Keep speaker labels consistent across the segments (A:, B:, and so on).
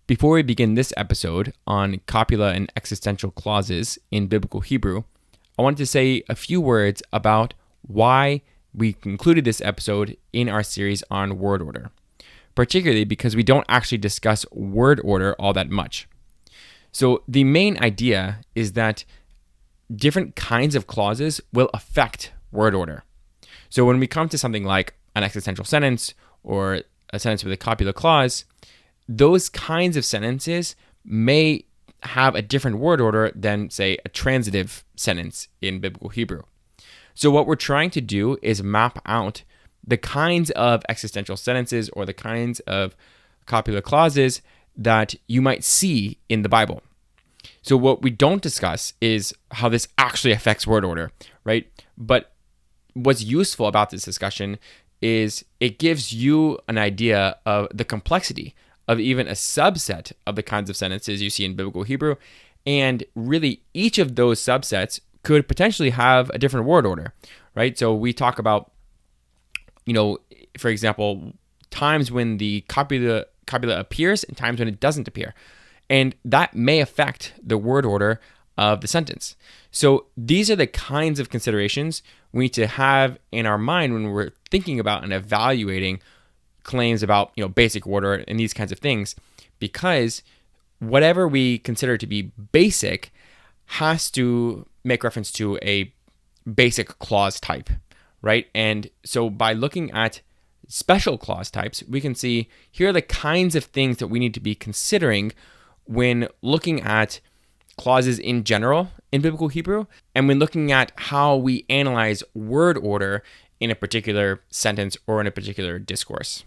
A: Before we begin this episode on copula and existential clauses in biblical Hebrew, I wanted to say a few words about why we concluded this episode in our series on word order, particularly because we don't actually discuss word order all that much. So the main idea is that different kinds of clauses will affect word order. So when we come to something like an existential sentence or a sentence with a copula clause, those kinds of sentences may have a different word order than, say, a transitive sentence in biblical Hebrew. So what we're trying to do is map out the kinds of existential sentences or the kinds of copula clauses that you might see in the Bible. So what we don't discuss is how this actually affects word order, right? But what's useful about this discussion is it gives you an idea of the complexity of even a subset of the kinds of sentences you see in biblical Hebrew. And really, each of those subsets could potentially have a different word order, right? So we talk about, for example, times when the copula appears and times when it doesn't appear. And that may affect the word order of the sentence. So these are the kinds of considerations we need to have in our mind when we're thinking about and evaluating claims about basic order and these kinds of things, because whatever we consider to be basic has to make reference to a basic clause type, right? And so by looking at special clause types, we can see here are the kinds of things that we need to be considering when looking at clauses in general in biblical Hebrew, and when looking at how we analyze word order in a particular sentence or in a particular discourse.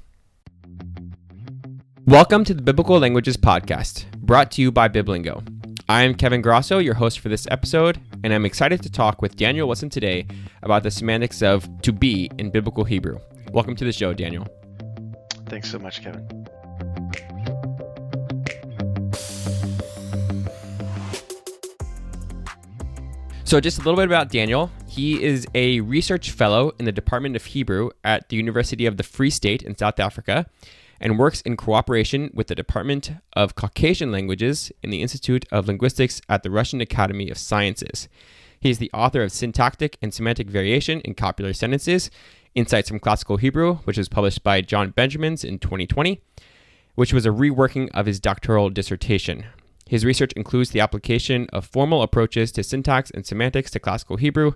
A: Welcome to the Biblical Languages Podcast, brought to you by Biblingo. I am Kevin Grasso, your host for this episode, and I'm excited to talk with Daniel Wilson today about the semantics of to be in biblical Hebrew. Welcome to the show, Daniel.
B: Thanks so much, Kevin.
A: So just a little bit about Daniel. He is a research fellow in the Department of Hebrew at the University of the Free State in South Africa and works in cooperation with the Department of Caucasian Languages in the Institute of Linguistics at the Russian Academy of Sciences. He is the author of Syntactic and Semantic Variation in Copular Sentences, Insights from Classical Hebrew, which was published by John Benjamins in 2020, which was a reworking of his doctoral dissertation. His research includes the application of formal approaches to syntax and semantics to classical Hebrew.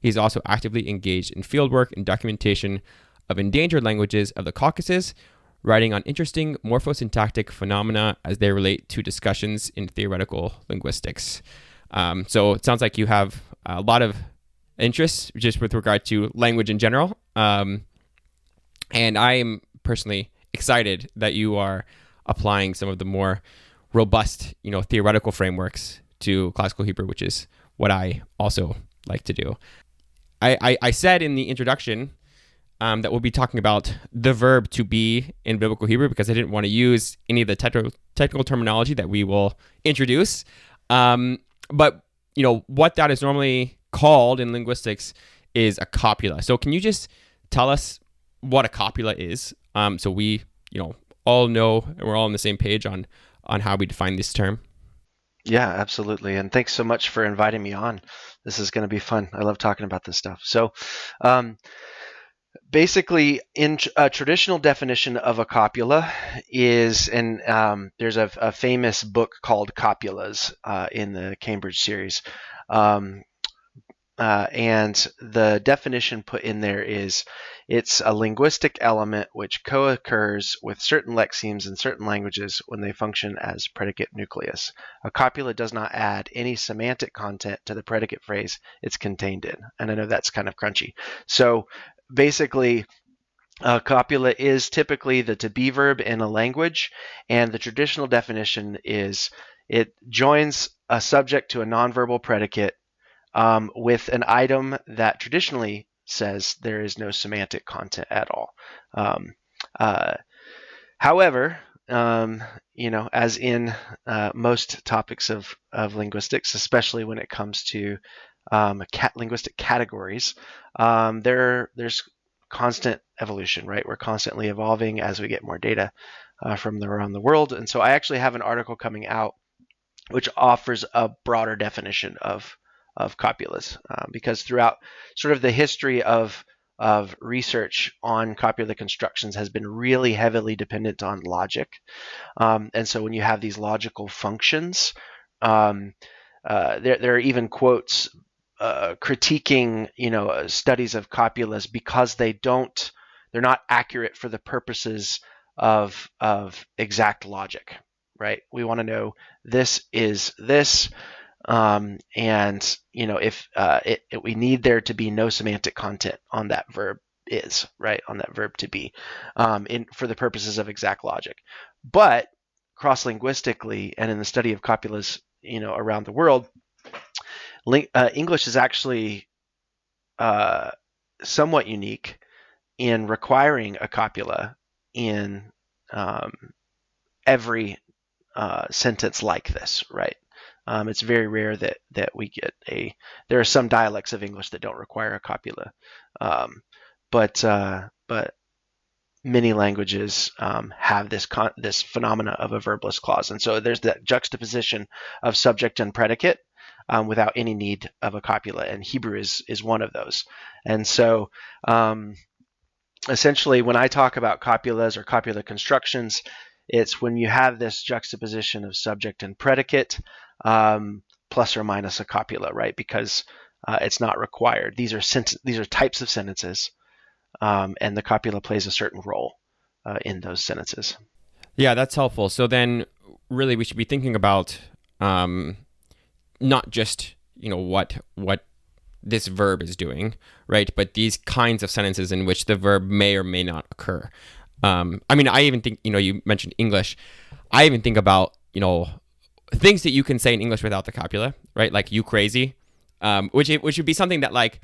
A: He's also actively engaged in fieldwork and documentation of endangered languages of the Caucasus, writing on interesting morphosyntactic phenomena as they relate to discussions in theoretical linguistics. So it sounds like you have a lot of interests just with regard to language in general. And I am personally excited that you are applying some of the more robust, theoretical frameworks to classical Hebrew, which is what I also like to do. I said in the introduction that we'll be talking about the verb to be in biblical Hebrew because I didn't want to use any of the technical terminology that we will introduce. But what that is normally called in linguistics is a copula. So can you just tell us what a copula is? So we, all know and we're all on the same page on how we define this term.
B: Yeah, absolutely. And thanks so much for inviting me on. This is going to be fun. I love talking about this stuff. So basically, in a traditional definition of a copula is, and there's a famous book called Copulas in the Cambridge series. And the definition put in there is it's a linguistic element which co-occurs with certain lexemes in certain languages when they function as predicate nucleus. A copula does not add any semantic content to the predicate phrase it's contained in. And I know that's kind of crunchy. So basically, a copula is typically the to be verb in a language, and the traditional definition is it joins a subject to a nonverbal predicate with an item that traditionally says there is no semantic content at all. However, as in most topics of linguistics, especially when it comes to linguistic categories, there's constant evolution, right? We're constantly evolving as we get more data. from around the world. And so I actually have an article coming out which offers a broader definition of copulas, because throughout sort of the history of research on copula constructions has been really heavily dependent on logic. And so when you have these logical functions, there are even quotes critiquing, studies of copulas because they're not accurate for the purposes of exact logic, right? We want to know this is this, and if we need there to be no semantic content on that verb is, right, on that verb to be, for the purposes of exact logic. But cross-linguistically and in the study of copulas, around the world, English is actually somewhat unique in requiring a copula in every sentence like this, right? It's very rare that we get there are some dialects of English that don't require a copula, but many languages have this phenomena of a verbless clause, and so there's that juxtaposition of subject and predicate without any need of a copula, and Hebrew is one of those. And so essentially, when I talk about copulas or copula constructions, it's when you have this juxtaposition of subject and predicate, plus or minus a copula, right? Because it's not required. These are types of sentences, and the copula plays a certain role in those sentences.
A: Yeah, that's helpful. So then, really, we should be thinking about not just what this verb is doing, right? But these kinds of sentences in which the verb may or may not occur. I even think, you mentioned English. I even think about, things that you can say in English without the copula, right? Like "you crazy," which would be something that like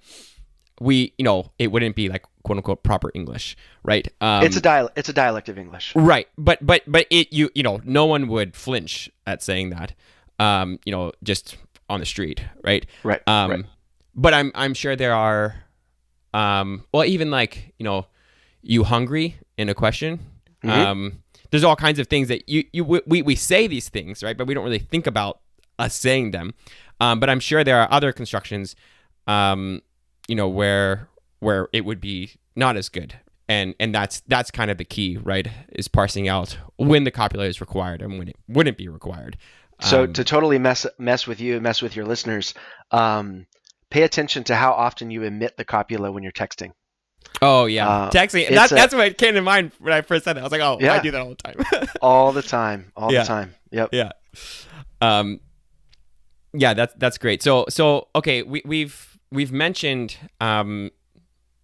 A: it wouldn't be like quote unquote proper English, right?
B: It's a dialect of English,
A: right? But it no one would flinch at saying that, just on the street, right?
B: Right. Right.
A: But I'm sure there are, even like you hungry in a question.
B: Mm-hmm.
A: There's all kinds of things that we say these things, right? But we don't really think about us saying them. But I'm sure there are other constructions, where it would be not as good. And that's kind of the key, right? Is parsing out when the copula is required and when it wouldn't be required.
B: So to totally mess with you, mess with your listeners, pay attention to how often you emit the copula when you're texting.
A: Oh yeah, texting. That's what came to mind when I first said that. I was like, oh, yeah. I do that all the time.
B: all the time. The time. Yep.
A: Yeah. Yeah, that's great. So okay, we've mentioned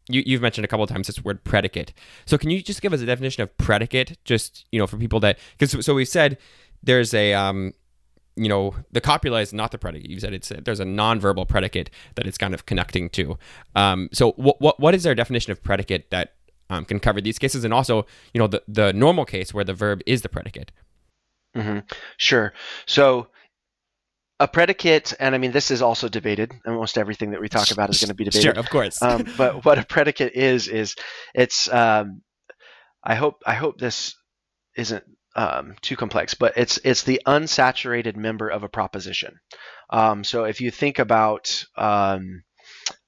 A: you've mentioned a couple of times this word predicate. So can you just give us a definition of predicate, just for people that, because we've said there's a the copula is not the predicate. You said there's a nonverbal predicate that it's kind of connecting to. So what is our definition of predicate that can cover these cases, and also the normal case where the verb is the predicate?
B: Mm-hmm. Sure. So a predicate, and I mean this is also debated. Almost everything that we talk about is going to be debated.
A: Sure, of course.
B: But what a predicate is it's I hope this isn't too complex, but it's the unsaturated member of a proposition. So if you think about, so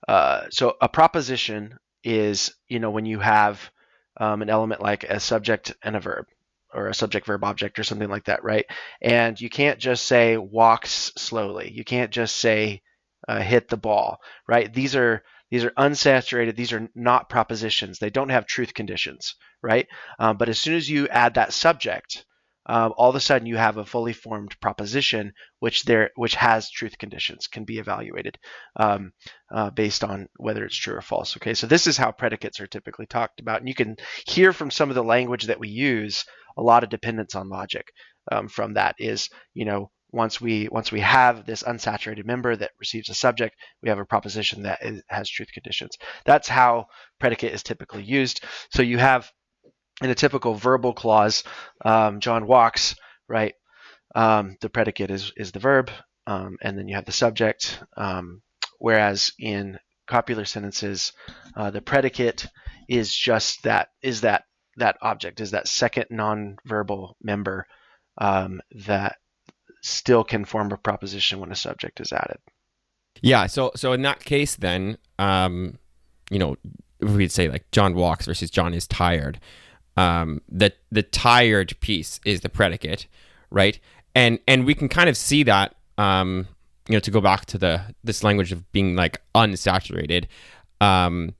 B: a proposition is, when you have an element like a subject and a verb, or a subject verb object or something like that, right? And you can't just say walks slowly. You can't just say hit the ball, right? These are unsaturated. These are not propositions. They don't have truth conditions, right? But as soon as you add that subject, all of a sudden you have a fully formed proposition which has truth conditions, can be evaluated based on whether it's true or false. Okay, so this is how predicates are typically talked about, and you can hear from some of the language that we use a lot of dependence on logic. From that is, once we have this unsaturated member that receives a subject, we have a proposition that has truth conditions. That's how predicate is typically used. So you have, in a typical verbal clause, John walks, right? The predicate is the verb, and then you have the subject. Whereas in copular sentences, the predicate is just that that object, is that second nonverbal member that still can form a proposition when a subject is added.
A: Yeah. So in that case, then, if we'd say like John walks versus John is tired, the tired piece is the predicate, right? And we can kind of see that, to go back to this language of being like unsaturated, the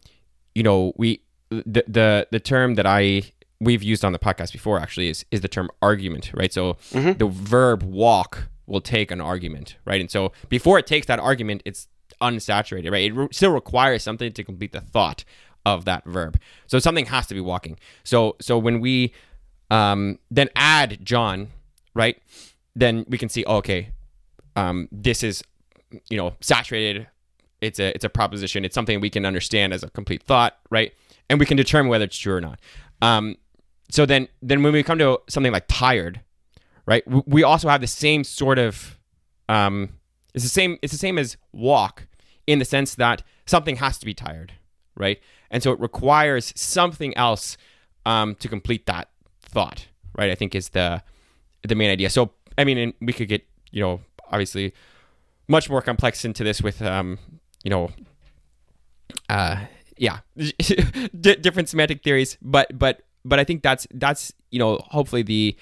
A: term that we've used on the podcast before actually is the term argument, right? So the verb walk will take an argument, right? And so before it takes that argument, it's unsaturated, right? It still requires something to complete the thought of that verb. So something has to be walking. So when we then add John, right, then we can see, this is, saturated. It's a proposition. It's something we can understand as a complete thought, right? And we can determine whether it's true or not. So then when we come to something like tired, right, we also have the same sort of it's the same as walk, in the sense that something has to be tired, right? And so it requires something else to complete that thought, right? I think is the main idea. So I mean, and we could get obviously much more complex into this with different semantic theories, but I think that's hopefully the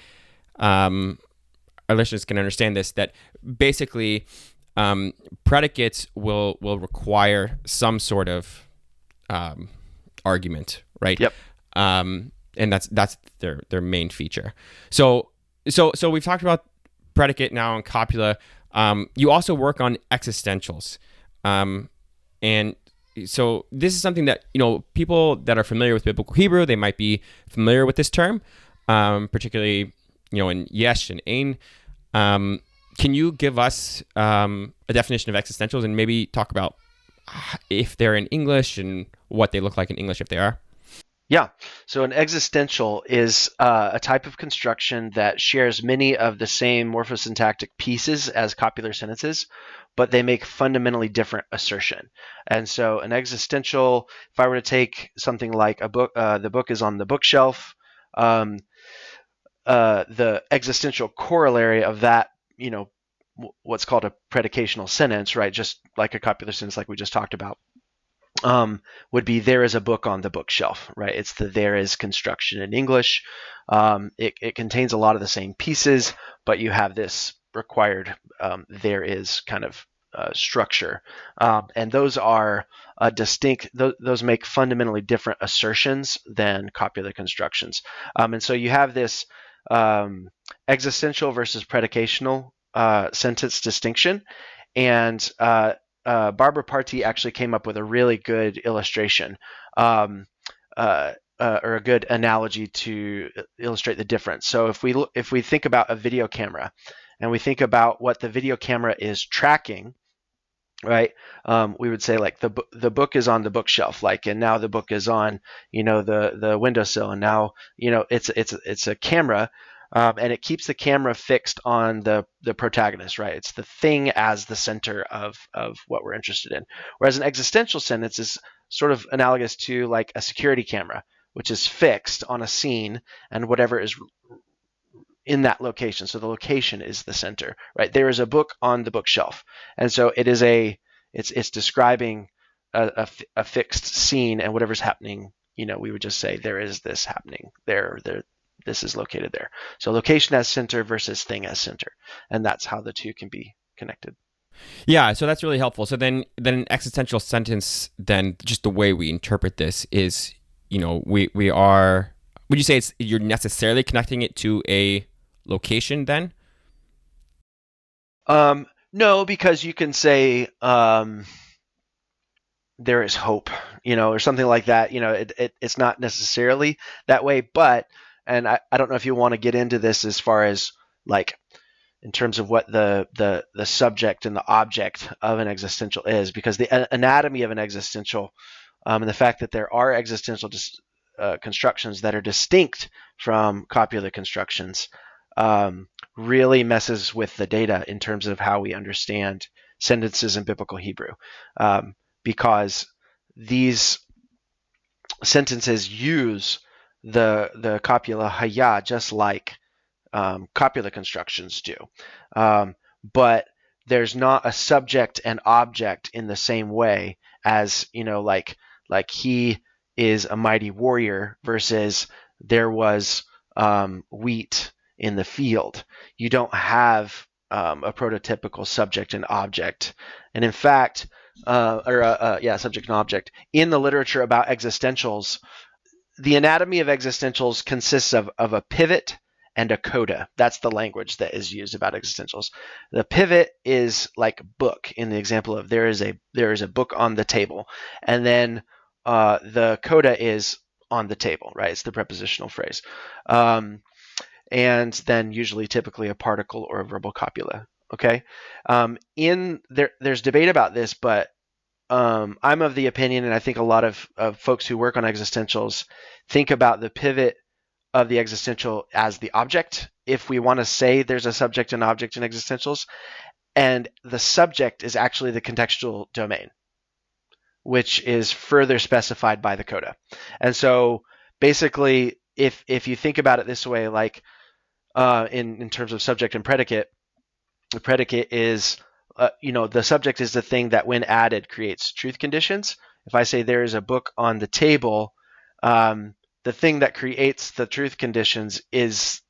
A: our listeners can understand this, that basically predicates will require some sort of argument, right?
B: Yep.
A: And that's their main feature. So we've talked about predicate now in Copula. You also work on existentials, and so this is something that people that are familiar with Biblical Hebrew, they might be familiar with this term, particularly in yesh and ein. Can you give us a definition of existentials and maybe talk about if they're in English and what they look like in English if they are?
B: Yeah. So an existential is a type of construction that shares many of the same morphosyntactic pieces as copular sentences, but they make fundamentally different assertion. And so an existential, if I were to take something like a book, the book is on the bookshelf, the existential corollary of that, what's called a predicational sentence, right? Just like a copular sentence like we just talked about. Would be there is a book on the bookshelf, right? It's the there is construction in English. It contains a lot of the same pieces, but you have this required there is kind of structure. And those are distinct, those make fundamentally different assertions than copular constructions. And so you have this existential versus predicational sentence distinction. And Barbara Party actually came up with a really good illustration or a good analogy to illustrate the difference. So if we think about a video camera and we think about what the video camera is tracking, right? We would say like the book is on the bookshelf, like, and now the book is on the windowsill, and now it's a camera. And it keeps the camera fixed on the protagonist, right? It's the thing as the center of what we're interested in. Whereas an existential sentence is sort of analogous to like a security camera, which is fixed on a scene and whatever is in that location. So the location is the center, right? There is a book on the bookshelf. And so it is it's describing a fixed scene, and whatever's happening, we would just say there is this happening there. This is located there. So location as center versus thing as center. And that's how the two can be connected.
A: Yeah, so that's really helpful. So then an existential sentence, then just the way we interpret this is, we are, would you say you're necessarily connecting it to a location then?
B: No, because you can say there is hope, or something like that. It's not necessarily that way, but and I don't know if you want to get into this as far as like in terms of what the subject and the object of an existential is, because the anatomy of an existential and the fact that there are existential constructions that are distinct from copular constructions really messes with the data in terms of how we understand sentences in Biblical Hebrew, because these sentences use the copula haya, just like copula constructions do. But there's not a subject and object in the same way as, like he is a mighty warrior versus there was wheat in the field. You don't have a prototypical subject and object. And in fact, subject and object. In the literature about existentials, the anatomy of existentials consists of a pivot and a coda. That's the language that is used about existentials. The pivot is like book in the example of there is a book on the table, and then the coda is on the table, right? It's the prepositional phrase, and then usually typically a particle or a verbal copula. Okay, there's debate about this, but I'm of the opinion, and I think a lot of folks who work on existentials think about the pivot of the existential as the object, if we want to say there's a subject and object in existentials, and the subject is actually the contextual domain, which is further specified by the coda. And so basically, if you think about it this way, like in terms of subject and predicate, the predicate is the subject is the thing that when added creates truth conditions. If I say there is a book on the table, the thing that creates the truth conditions is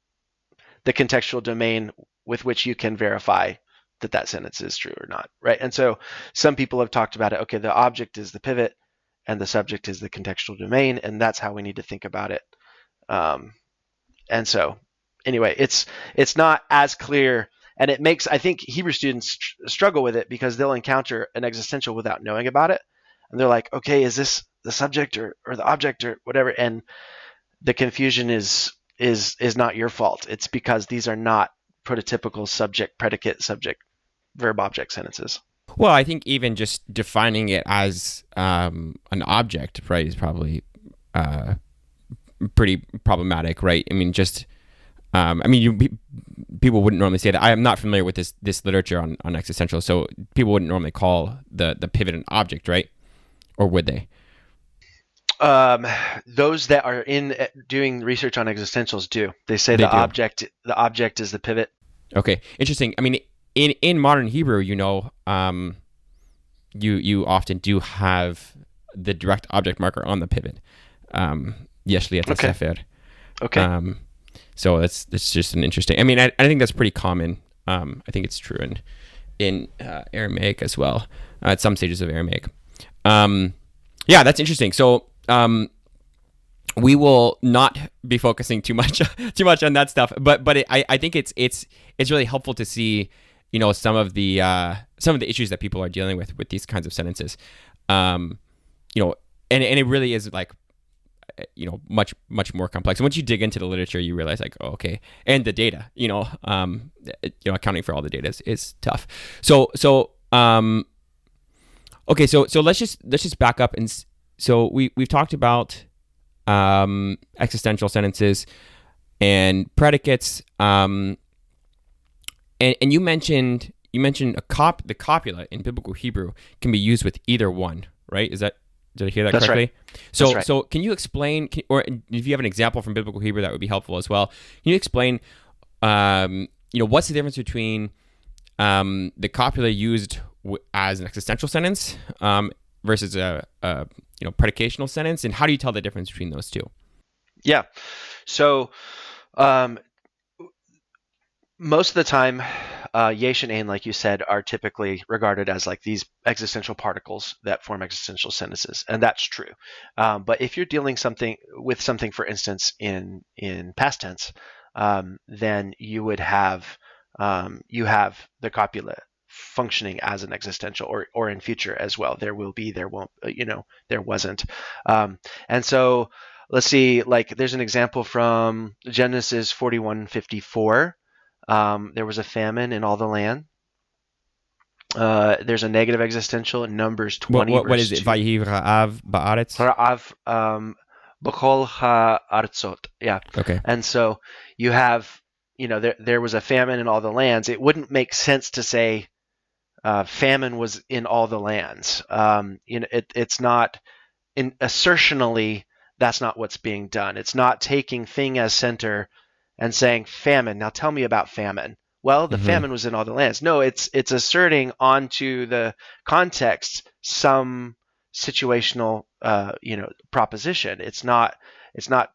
B: the contextual domain with which you can verify that sentence is true or not, right? And so some people have talked about it. Okay, the object is the pivot and the subject is the contextual domain, and that's how we need to think about it. And so anyway, it's not as clear. And it makes, I think, Hebrew students struggle with it because they'll encounter an existential without knowing about it. And they're like, okay, is this the subject or the object or whatever? And the confusion is not your fault. It's because these are not prototypical subject, predicate, subject, verb, object sentences.
A: Well, I think even just defining it as an object, right, is probably pretty problematic, right? I mean, just people wouldn't normally say that. I am not familiar with this literature on existential, so people wouldn't normally call the pivot an object, right? Or would they?
B: Those that are in doing research on existentials do. They say the object is the pivot.
A: Okay, interesting. I mean, in modern Hebrew, you often do have the direct object marker on the pivot. Yesh li et sefer.
B: Okay.
A: So that's just an interesting. I mean, I think that's pretty common. I think it's true in Aramaic as well. At some stages of Aramaic. Yeah, that's interesting. So we will not be focusing too much on that stuff. But I think it's really helpful to see some of the issues that people are dealing with these kinds of sentences. And it really is like much more complex. And once you dig into the literature, you realize like, oh, okay, and the data, accounting for all the data is tough. So okay, so let's just back up, and so we've talked about existential sentences and predicates, and you mentioned the copula in biblical Hebrew can be used with either one, right? Did I hear that correctly?
B: Right.
A: So can you explain, or if you have an example from biblical Hebrew, that would be helpful as well. Can you explain, what's the difference between the copula used as an existential sentence versus a predicational sentence, and how do you tell the difference between those two?
B: Yeah. So most of the time, yesh and ain, like you said, are typically regarded as like these existential particles that form existential sentences, and that's true. But if you're dealing with something, for instance, in past tense, then you would have the copula functioning as an existential, or in future as well. There will be, there won't, there wasn't. And so let's see, like there's an example from Genesis 41:54. There was a famine in all the land. There's a negative existential in Numbers 20.
A: What is it? Vayihi ra'av ba'aretz?
B: Ra'av b'chol ha'artzot. Yeah.
A: Okay.
B: And so you have, there was a famine in all the lands. It wouldn't make sense to say famine was in all the lands. It's not assertionally that's not what's being done. It's not taking thing as center and saying famine. Now tell me about famine. Well, the famine was in all the lands. No, it's asserting onto the context some situational proposition. It's not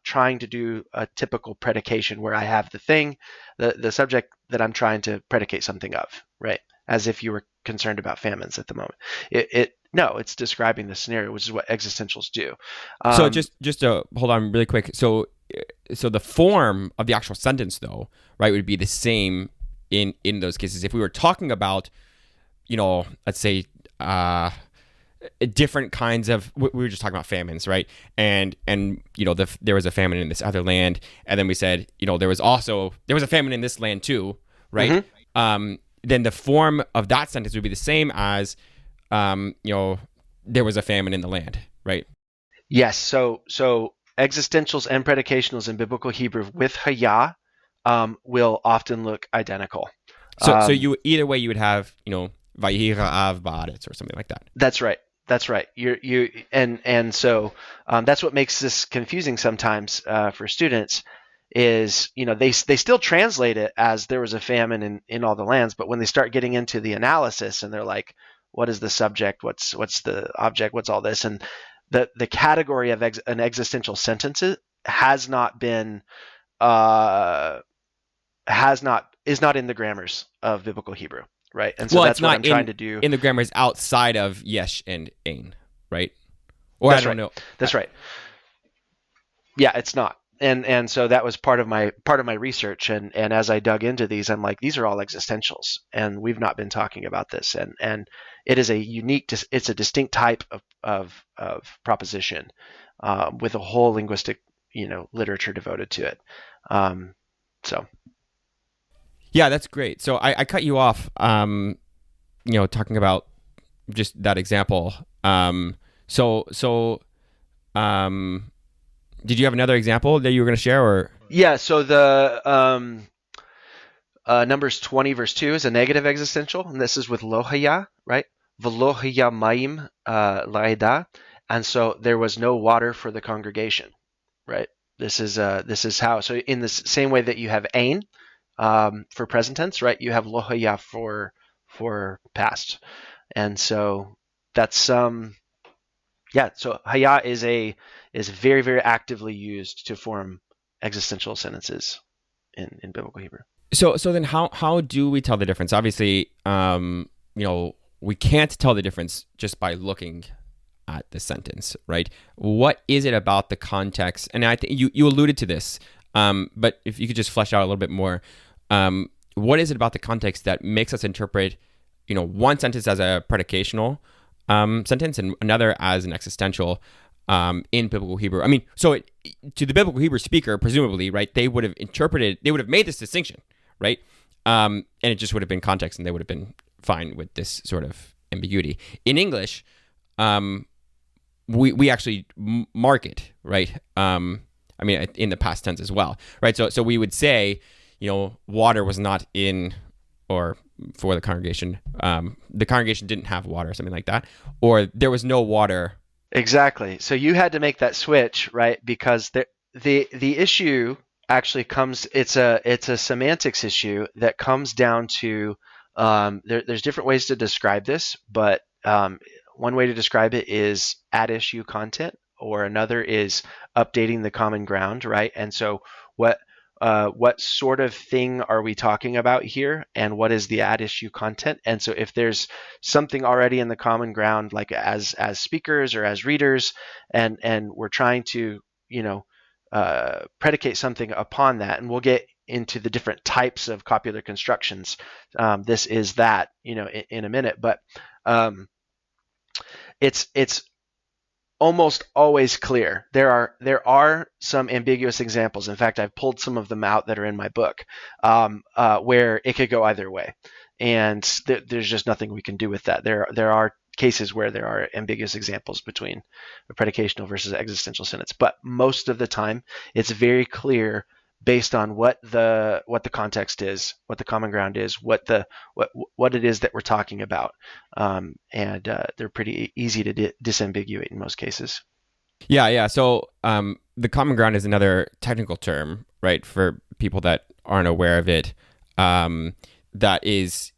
B: trying to do a typical predication where I have the thing, the subject that I'm trying to predicate something of, right? As if you were concerned about famines at the moment. No, it's describing the scenario, which is what existentials do.
A: So just to hold on really quick. So the form of the actual sentence, though, right, would be the same in those cases. If we were talking about, let's say, different kinds of, we were just talking about famines, right? And there was a famine in this other land, and then we said, there was a famine in this land too, right? Then the form of that sentence would be the same as, there was a famine in the land, right?
B: Yes. So existentials and predicationals in biblical Hebrew with haya will often look identical.
A: So you either way you would have, vayihi ra'av ba'aretz or something like that.
B: That's right. So that's what makes this confusing sometimes for students. Is they still translate it as there was a famine in all the lands, but when they start getting into the analysis and they're like, what is the subject? What's the object? What's all this? And the category of an existential sentence is not in the grammars of biblical Hebrew, right? And so that's what I'm trying to do.
A: In the grammars outside of yesh and ain, right? Or
B: that's
A: I don't know.
B: That's right. Yeah, it's not. And so that was part of my research, and as I dug into these, I'm like, these are all existentials, and we've not been talking about this, and it is it's a distinct type of proposition with a whole linguistic literature devoted to it. So
A: yeah, that's great. So I cut you off, talking about just that example. Did you have another example that you were going to share, or?
B: Yeah. So the Numbers 20 verse 2 is a negative existential, and this is with lohaya, right? Velohaya maim laida, and so there was no water for the congregation, right? This is how. So in the same way that you have ain for present tense, right? You have lohaya for past, and so that's So haya is very, very actively used to form existential sentences in biblical Hebrew.
A: So then how do we tell the difference? Obviously, we can't tell the difference just by looking at the sentence, right? What is it about the context? And I think you alluded to this, but if you could just flesh out a little bit more, what is it about the context that makes us interpret, one sentence as a predicational sentence and another as an existential in biblical Hebrew? I mean, so to the biblical Hebrew speaker, presumably, right, they would have made this distinction, right? And it just would have been context, and they would have been fine with this sort of ambiguity. In English, we actually mark it, right? I mean, in the past tense as well, right? So we would say, water was not in, or for the congregation. The congregation didn't have water, or something like that, or there was no water.
B: Exactly. So you had to make that switch, right? Because the issue actually comes. It's a semantics issue that comes down to there's different ways to describe this, but one way to describe it is at issue content, or another is updating the common ground, right? And so what sort of thing are we talking about here, and what is the at issue content? And so if there's something already in the common ground, like as speakers or as readers, and we're trying to predicate something upon that, and we'll get into the different types of copular constructions. This is that in a minute, but it's almost always clear. There are some ambiguous examples. In fact, I've pulled some of them out that are in my book, where it could go either way, and there's just nothing we can do with that. There are cases where there are ambiguous examples between a predicational versus existential sentence, but most of the time it's very clear based on what the context is, what the common ground is, what it is that we're talking about, and they're pretty easy to disambiguate in most cases.
A: Yeah. So the common ground is another technical term, right? For people that aren't aware of it, that is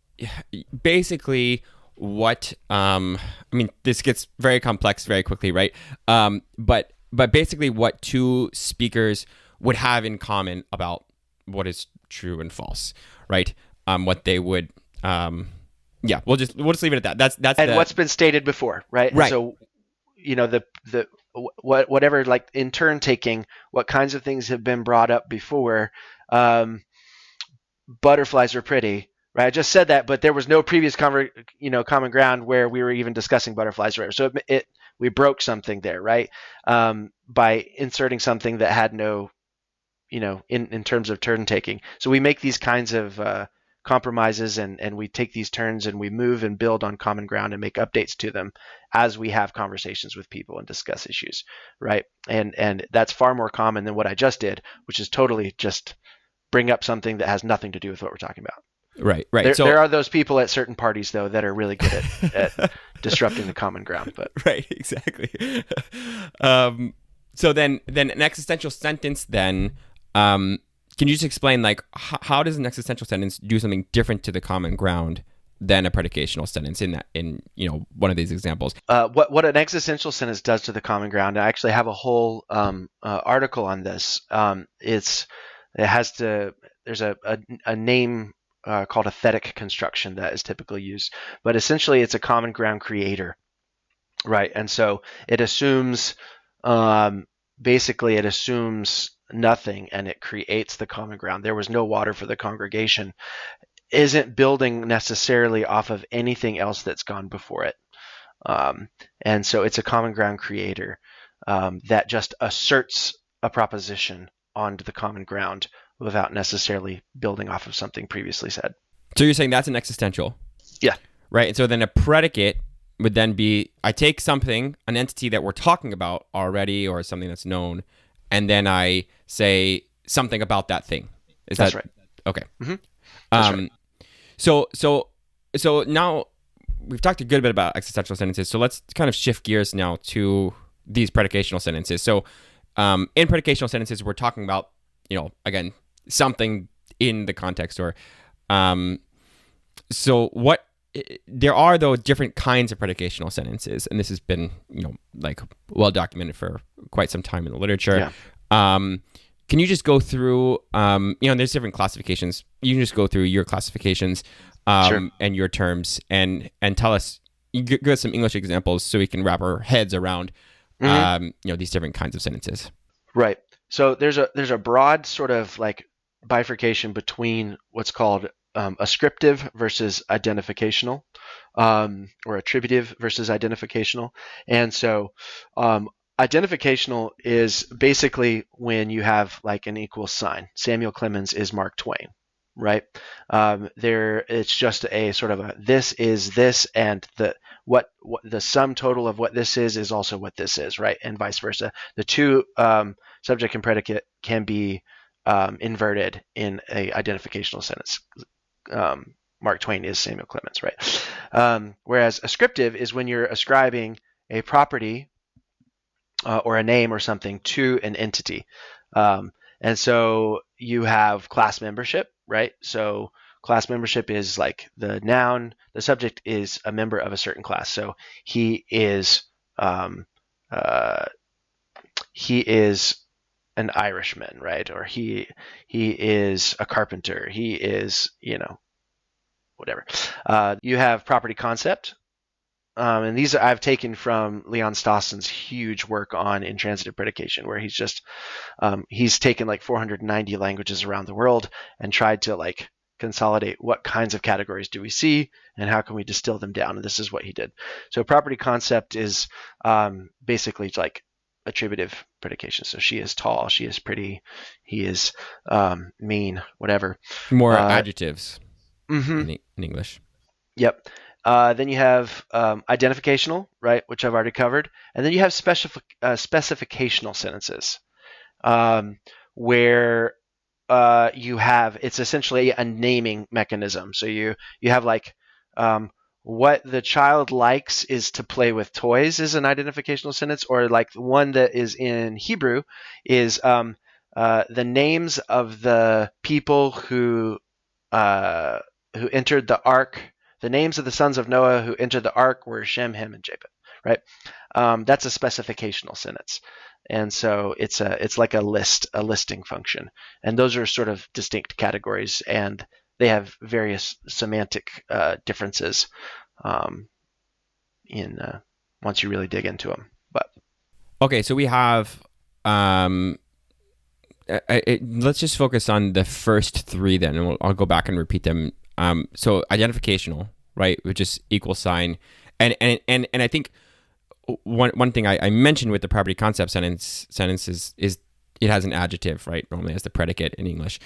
A: basically what I mean. This gets very complex very quickly, right? But basically, what two speakers would have in common about what is true and false, right? What they would, yeah. We'll just leave it at that. That's
B: And
A: the
B: what's been stated before, right? And
A: right.
B: so, the whatever, like in turn taking, what kinds of things have been brought up before. Butterflies are pretty, right? I just said that, but there was no previous common ground where we were even discussing butterflies, right? So we broke something there, right? By inserting something that had no, in terms of turn taking. So we make these kinds of compromises, and we take these turns and we move and build on common ground and make updates to them as we have conversations with people and discuss issues, right? And that's far more common than what I just did, which is totally just bring up something that has nothing to do with what we're talking about.
A: Right.
B: There are those people at certain parties, though, that are really good at disrupting the common ground. But
A: right, exactly. So then an existential sentence. Then, can you just explain like how does an existential sentence do something different to the common ground than a predicational sentence in one of these examples?
B: What an existential sentence does to the common ground, I actually have a whole article on this. There's a name called Ethetic Construction that is typically used, but essentially it's a common ground creator, right? And so it assumes, basically it assumes nothing and it creates the common ground. There was no water for the congregation. Isn't building necessarily off of anything else that's gone before it. And so it's a common ground creator that just asserts a proposition onto the common ground without necessarily building off of something previously said.
A: So you're saying that's an existential?
B: Yeah.
A: Right. And so then a predicate would then be, I take something, an entity that we're talking about already or something that's known, and then I say something about that thing.
B: That's right.
A: Okay.
B: Mm-hmm. That's right.
A: So now we've talked a good bit about existential sentences. So let's kind of shift gears now to these predicational sentences. So in predicational sentences, we're talking about, again, something in the context or so what there are though different kinds of predicational sentences, and this has been like well documented for quite some time in the literature.
B: Yeah.
A: Can you just go through there's different classifications. You can just go through your classifications
B: Sure.
A: and your terms and tell us, give us some English examples so we can wrap our heads around these different kinds of sentences.
B: Right. So there's a broad sort of like bifurcation between what's called ascriptive versus identificational, or attributive versus identificational. And so identificational is basically when you have like an equal sign. Samuel Clemens is Mark Twain, right? It's just a sort of a this is this, and what the sum total of what this is also what this is, right? And vice versa. The two subject and predicate can be inverted in a identificational sentence. Mark Twain is Samuel Clemens, right? Whereas ascriptive is when you're ascribing a property or a name or something to an entity. And so you have class membership, right? So class membership is like the noun. The subject is a member of a certain class. So he is an Irishman, right? Or he is a carpenter. He is, whatever. You have property concept. And these I've taken from Leon Stossen's huge work on intransitive predication, where he's taken like 490 languages around the world and tried to like consolidate what kinds of categories do we see and how can we distill them down. And this is what he did. So property concept is basically like attributive predication. So she is tall, she is pretty, he is mean, whatever.
A: More adjectives
B: mm-hmm.
A: in English.
B: Yep. Then you have identificational, right, which I've already covered. And then you have specificational sentences, where it's essentially a naming mechanism. So you have like what the child likes is to play with toys is an identificational sentence, or like the one that is in Hebrew is the names of the people who entered the ark. The names of the sons of Noah who entered the ark were Shem, Ham, and Japheth. Right? That's a specificational sentence, and so it's like a listing function, and those are sort of distinct categories, and they have various semantic differences in once you really dig into them. But
A: okay, so we have let's just focus on the first three then, and I'll go back and repeat them. So identificational, right, which is equal sign, and I think one thing I mentioned with the property concept sentence is it has an adjective, right? Normally has the predicate in English.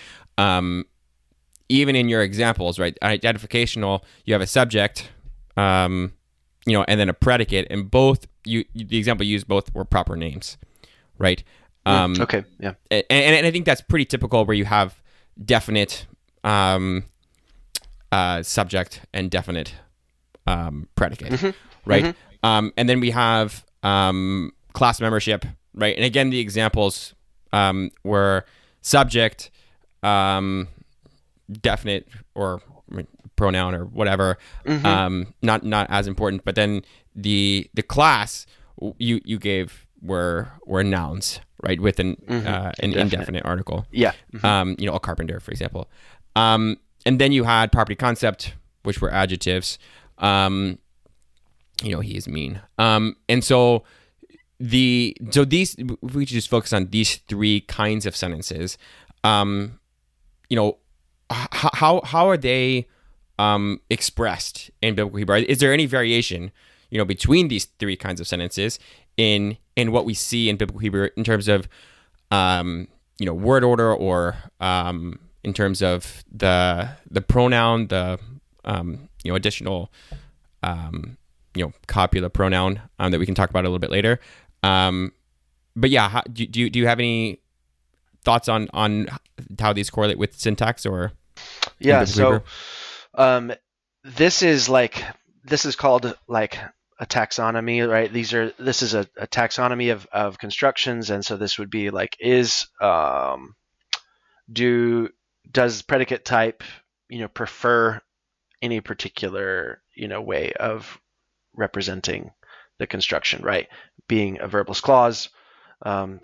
A: Even in your examples, right? Identificational, you have a subject, and then a predicate, and both the example used both were proper names, right?
B: Okay, yeah.
A: And I think that's pretty typical where you have definite subject and definite predicate, right? Mm-hmm. And then we have class membership, right? And again, the examples were subject, definite or pronoun or whatever, not as important. But then the class you gave were nouns, right, with an indefinite article.
B: Yeah.
A: A carpenter, for example. And then you had property concept, which were adjectives. He is mean. And so these, if we just focus on these three kinds of sentences, how are they expressed in biblical Hebrew? Is there any variation, between these three kinds of sentences in what we see in biblical Hebrew in terms of, word order, or in terms of the pronoun, the additional copula pronoun that we can talk about a little bit later. But yeah, do you have any thoughts on how these correlate with syntax or?
B: Yeah. So, this is called like a taxonomy, right? This is a taxonomy of constructions, and so this would be like does predicate type prefer any particular way of representing the construction, right? Being a verbalist clause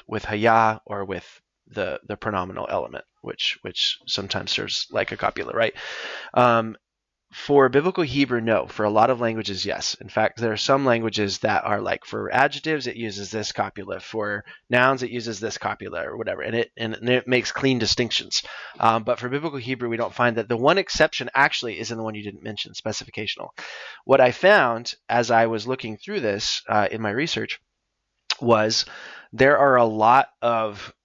B: with haya, or with the pronominal element, which sometimes serves like a copula, right? For biblical Hebrew, no. For a lot of languages, yes. In fact, there are some languages that are like, for adjectives, it uses this copula. For nouns, it uses this copula, or whatever, and it makes clean distinctions. But for biblical Hebrew, we don't find that. The one exception actually is in the one you didn't mention, specificational. What I found as I was looking through this in my research was there are a lot of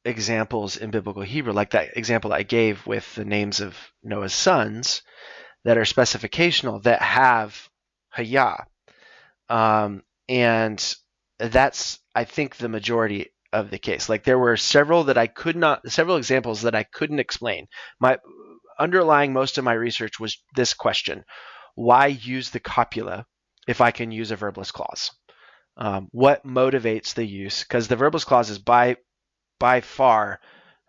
B: examples in biblical Hebrew, like that example I gave with the names of Noah's sons, that are specificational, that have haya. And that's, I think, the majority of the case. Like, there were several examples that I couldn't explain. Underlying most of my research was this question: why use the copula if I can use a verbalist clause? What motivates the use? Because the verbalist clause is by far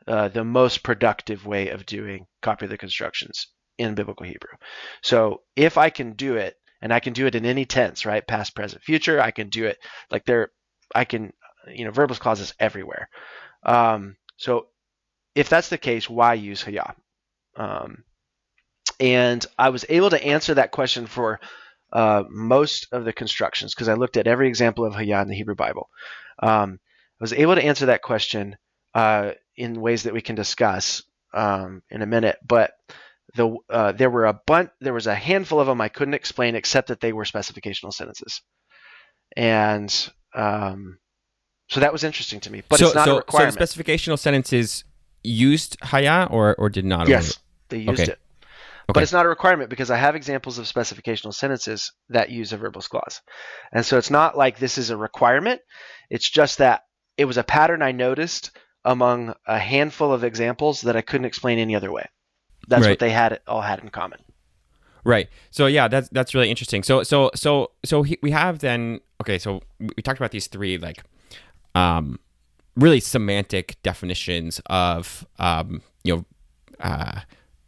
B: the most productive way of doing copular constructions in biblical Hebrew. So if I can do it, and I can do it in any tense, right? Past, present, future, I can do it verbalist clauses everywhere. So if that's the case, why use haya? And I was able to answer that question for most of the constructions, because I looked at every example of haya in the Hebrew Bible. I was able to answer that question in ways that we can discuss in a minute, but there was a handful of them I couldn't explain, except that they were specificational sentences, and so that was interesting to me. But it's not a requirement.
A: So specificational sentences used haya or did not?
B: Yes, they used it. But it's not a requirement, because I have examples of specificational sentences that use a verbalist clause, and so it's not like this is a requirement. It's just that it was a pattern I noticed among a handful of examples that I couldn't explain any other way. That's right. What they all had in common.
A: Right. So yeah, that's really interesting. We have then, okay, so we talked about these three like um really semantic definitions of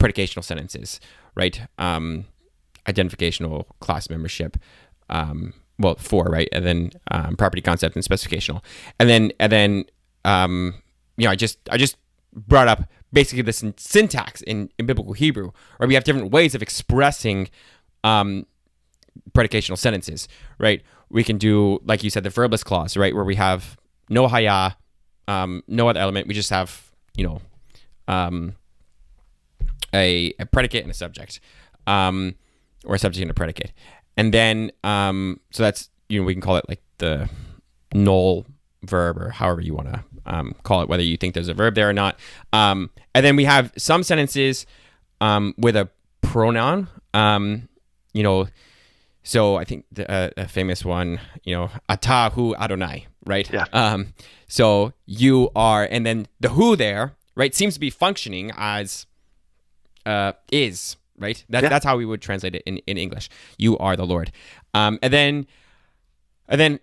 A: predicational sentences, right? Identificational, class membership, well, four, right? And then property concept and specificational. I just brought up basically the syntax in biblical Hebrew, where we have different ways of expressing predicational sentences, right? We can do, like you said, the verbless clause, right? Where we have no haya, no other element. We just have, a predicate and a subject, or a subject and a predicate. And then, so that's, we can call it like the null verb, or however you want to call it, whether you think there's a verb there or not. And then we have some sentences with a pronoun, so I think a famous one, ata hu Adonai, right?
B: Yeah.
A: So you are, and then the who there, right, seems to be functioning as is, right? That's how we would translate it in English. You are the Lord. And then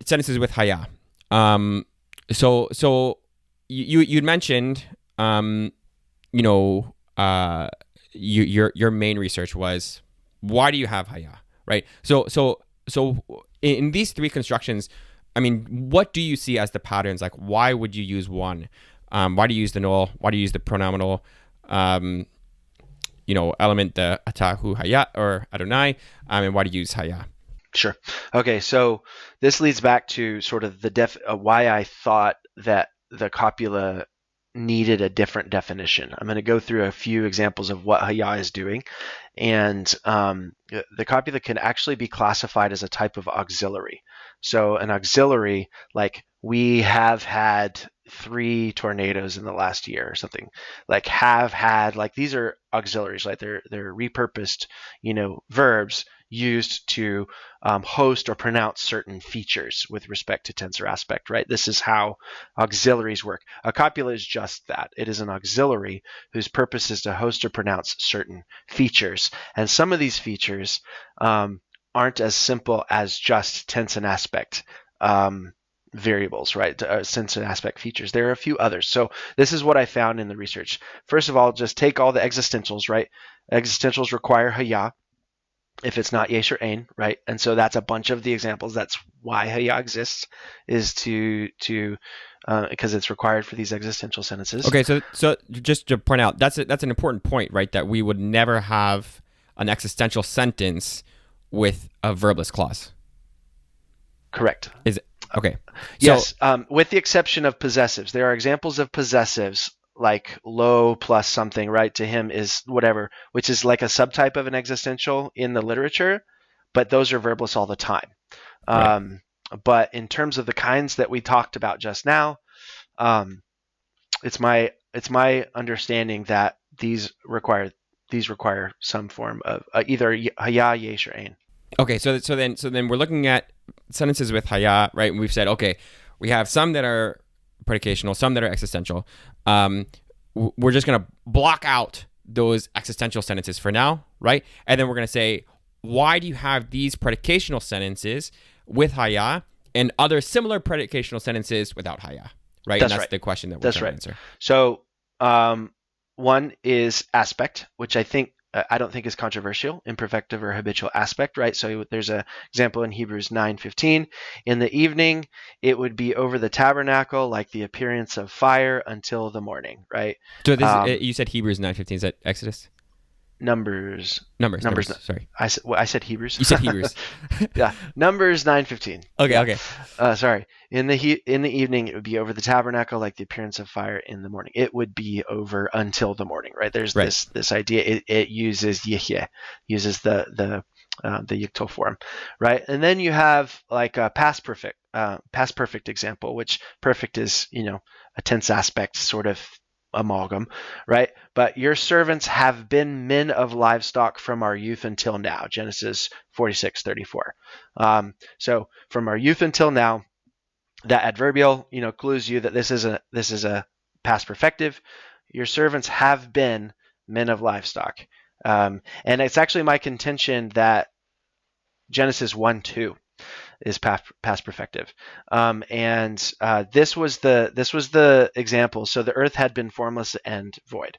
A: sentences with haya. So you'd mentioned, your main research was, why do you have haya, right? So in these three constructions, I mean, what do you see as the patterns? Like, why would you use one? Why do you use the null? Why do you use the pronominal element, the atahu haya or Adonai, and why do you use haya?
B: Sure. Okay, so this leads back to sort of the why I thought that the copula needed a different definition. I'm going to go through a few examples of what haya is doing, and the copula can actually be classified as a type of auxiliary. So an auxiliary, like we have had 3 tornadoes in the last year or something, like have had, like these are auxiliaries, like they're repurposed, verbs used to host or pronounce certain features with respect to tense or aspect, right? This is how auxiliaries work. A copula is just that. It is an auxiliary whose purpose is to host or pronounce certain features. And some of these features aren't as simple as just tense and aspect variables, right? Sense and aspect features. There are a few others. So this is what I found in the research. First of all, just take all the existentials, right? Existentials require haya if it's not yesh or ain, right? And so that's a bunch of the examples. That's why haya exists, is to because it's required for these existential sentences.
A: Okay, so just to point out, that's an important point, right? That we would never have an existential sentence with a verbless clause.
B: Correct.
A: Is it? Okay.
B: Yes, with the exception of possessives. There are examples of possessives like lo plus something, right? To him is whatever, which is like a subtype of an existential in the literature, but those are verbless all the time. Right. But in terms of the kinds that we talked about just now, it's my understanding that these require some form of either haya, yesh, or ain.
A: Okay, so then we're looking at sentences with haya, right? And we've said, okay, we have some that are predicational, some that are existential. We're just going to block out those existential sentences for now, right? And then we're going to say, why do you have these predicational sentences with haya and other similar predicational sentences without haya, right?
B: That's
A: and that's
B: right.
A: the question that we're trying to answer.
B: So one is aspect, which I don't think is controversial, imperfective or habitual aspect, right? So there's an example in Hebrews 9:15. In the evening, it would be over the tabernacle like the appearance of fire until the morning, right?
A: So this you said Hebrews 9:15. Is that Exodus?
B: Numbers.
A: Sorry.
B: I said Hebrews.
A: You said Hebrews.
B: Yeah. Numbers 9:15.
A: Okay.
B: Yeah.
A: Okay.
B: Sorry. In the evening, it would be over the tabernacle like the appearance of fire in the morning. It would be over until the morning, right? There's this idea. It uses yihye, uses the yictal form, right? And then you have like a past perfect example, which perfect is a tense aspect sort of amalgam, right? But your servants have been men of livestock from our youth until now, Genesis 46:34. So from our youth until now, that adverbial, clues you that this is a past perfective. Your servants have been men of livestock. And it's actually my contention that Genesis 1:2 is past perfective. This was the example. So the earth had been formless and void.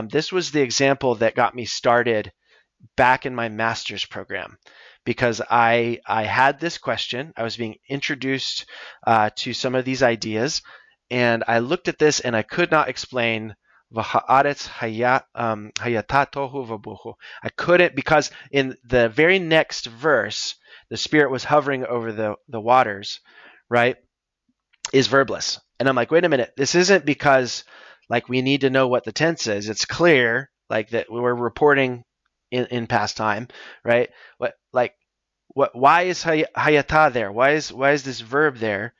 B: This was the example that got me started back in my master's program, because I had this question. I was being introduced to some of these ideas, and I looked at this and I could not explain V'ha'aretz hayata tohu v'buhu. I couldn't, because in the very next verse, the Spirit was hovering over the waters, right, is verbless. And I'm like, wait a minute, this isn't because like we need to know what the tense is. It's clear like that we're reporting in past time, right? Why is hayata there? Why is this verb there?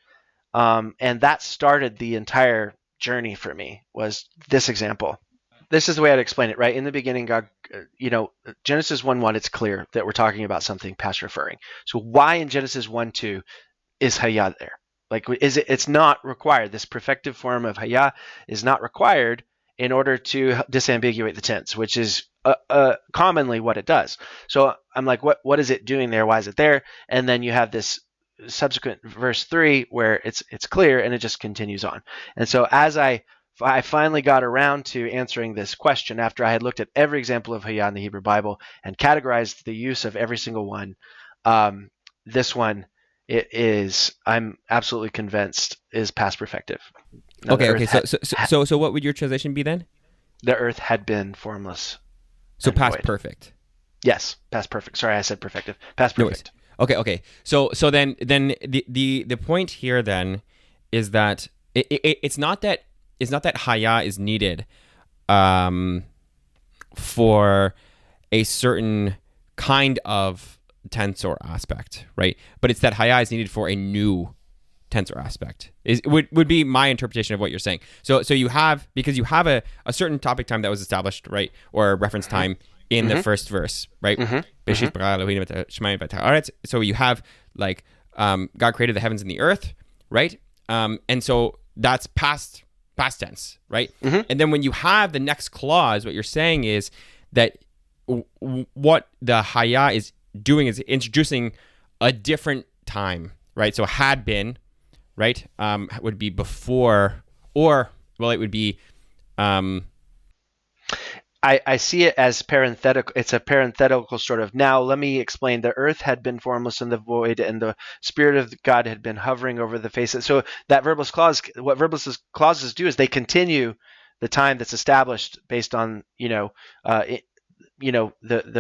B: And that started the entire journey for me, was this example. This is the way I'd explain it, right? In the beginning, God, Genesis 1:1, it's clear that we're talking about something past referring. So why in Genesis 1:2 is haya there? Like, it's not required. This perfective form of haya is not required in order to disambiguate the tense, which is commonly what it does. So I'm like, what is it doing there? Why is it there? And then you have this subsequent verse 3 where it's clear, and it just continues on. And so as I finally got around to answering this question after I had looked at every example of haya in the Hebrew Bible and categorized the use of every single one, this one, I'm absolutely convinced, is past perfective. Now,
A: Okay. So what would your translation be then?
B: The earth had been formless.
A: So past
B: void.
A: perfect.
B: Yes, past perfect. Sorry, I said perfective. Past perfect.
A: No, okay. So then the point here then is that it's not that haya is needed for a certain kind of tense or aspect, right? But it's that haya is needed for a new tense or aspect. Would be my interpretation of what you're saying. So you have, because you have a certain topic time that was established, right, or reference time in the first verse, right? So you have like God created the heavens and the earth, right? And so that's past tense, right? And then when you have the next clause, what you're saying is that what the haya is doing is introducing a different time, right? So had been, right, would be before, or, well, it would be...
B: I see it as parenthetical. It's a parenthetical sort of, now let me explain. The earth had been formless in the void, and the Spirit of God had been hovering over the face. So that verbless clause, what verbless clauses do is they continue the time that's established based on the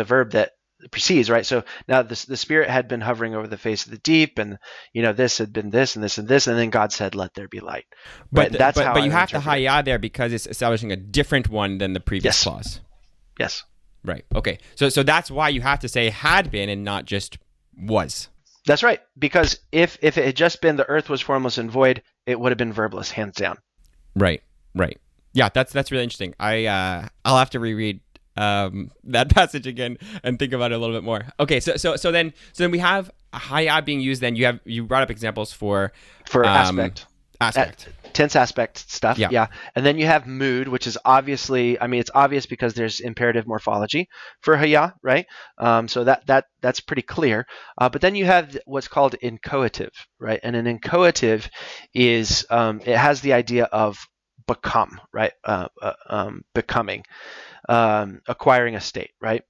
B: verb that precedes, right? So now the Spirit had been hovering over the face of the deep, and this had been this and this and this, and then God said, "Let there be light." Right?
A: But you have the haya there because it's establishing a different one than the previous clause.
B: Yes.
A: Right. Okay. So that's why you have to say had been and not just was.
B: That's right. Because if it had just been the earth was formless and void, it would have been verbless, hands down.
A: Right. Yeah, that's really interesting. I'll have to reread that passage again and think about it a little bit more. Okay, so then we have haya being used. Then you brought up examples for
B: aspect. Tense aspect stuff. Yeah. And then you have mood, which is obviously, it's obvious because there's imperative morphology for haya, right? So that's pretty clear. But then you have what's called inchoative, right? And an inchoative is it has the idea of become, right? Becoming, acquiring a state, right?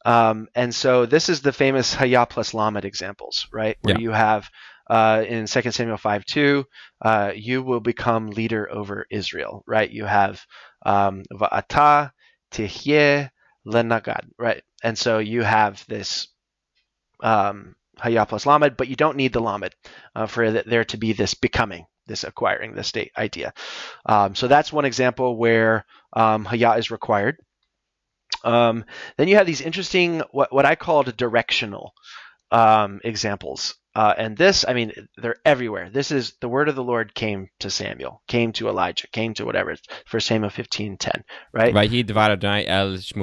B: And so this is the famous haya plus lamed examples, right? Where you have in 2 Samuel 5:2, you will become leader over Israel, right? You have va'ata tihyeh lenagad, right? And so you have this haya plus lamed, but you don't need the lamed for there to be this becoming, this acquiring the state idea. So that's one example where haya is required. Then you have these interesting, what I called directional examples. And this, they're everywhere. This is the word of the Lord came to Samuel, came to Elijah, came to whatever. 1 Samuel 15:10, right?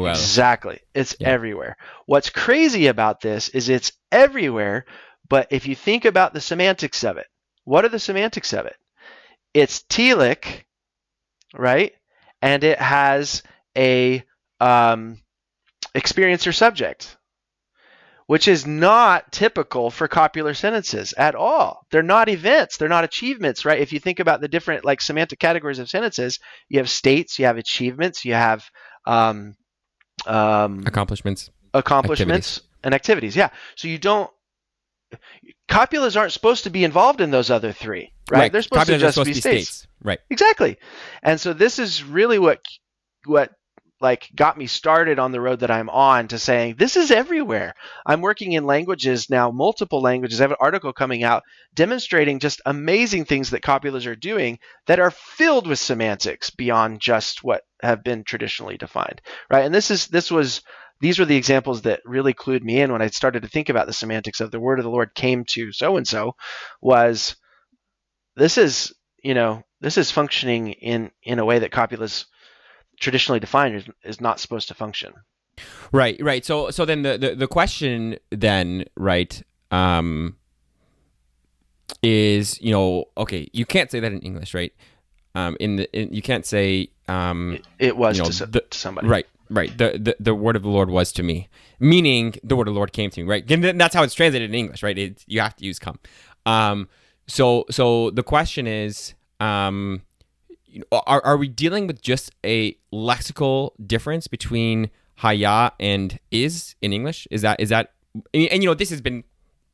B: Exactly. It's everywhere. What's crazy about this is it's everywhere, but if you think about the semantics of it, what are the semantics of it? It's telic, right? And it has a experience or subject, which is not typical for copular sentences at all. They're not events. They're not achievements, right? If you think about the different like semantic categories of sentences, you have states, you have achievements, you have
A: Accomplishments.
B: accomplishments, and activities. Yeah. So you don't, copulas aren't supposed to be involved in those other three, right? They're supposed to just be states.
A: Right.
B: Exactly. And so this is really what like got me started on the road that I'm on to saying this is everywhere. I'm working in languages now, multiple languages. I have an article coming out demonstrating just amazing things that copulas are doing that are filled with semantics beyond just what have been traditionally defined, right? And these were the examples that really clued me in when I started to think about the semantics of the word of the Lord came to so-and-so. Was this is functioning in a way that copulas traditionally defined is not supposed to function.
A: Right. So then the question then, right, is, okay, you can't say that in English, right? You can't say
B: it was to somebody.
A: Right. The word of the Lord was to me, meaning the word of the Lord came to me, right? And that's how it's translated in English, right? You have to use come. So the question is, are we dealing with just a lexical difference between haya and is in English? Is that and this has been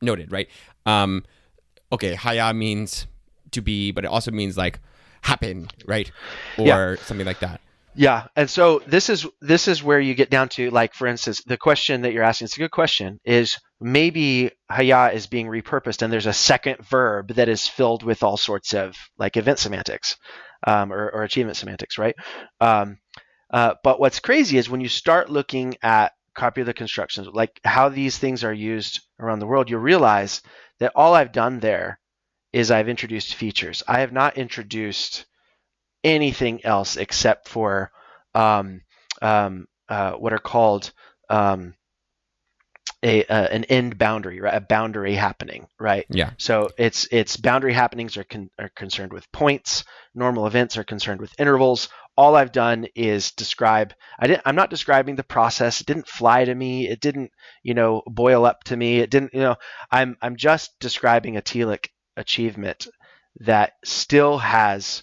A: noted, right? Okay, haya means to be, but it also means like happen, right? Or something like that.
B: Yeah, and so this is where you get down to, like, for instance, the question that you're asking, it's a good question, is maybe haya is being repurposed and there's a second verb that is filled with all sorts of like event semantics or achievement semantics, right? But what's crazy is when you start looking at copular constructions, like how these things are used around the world, you'll realize that all I've done there is I've introduced features. I have not introduced anything else except for what are called an end boundary, right? A boundary happening, right?
A: Yeah.
B: So it's boundary happenings are concerned with points. Normal events are concerned with intervals. All I've done is describe. I'm not describing the process. It didn't fly to me. It didn't, boil up to me. It didn't, I'm just describing a telic achievement that still has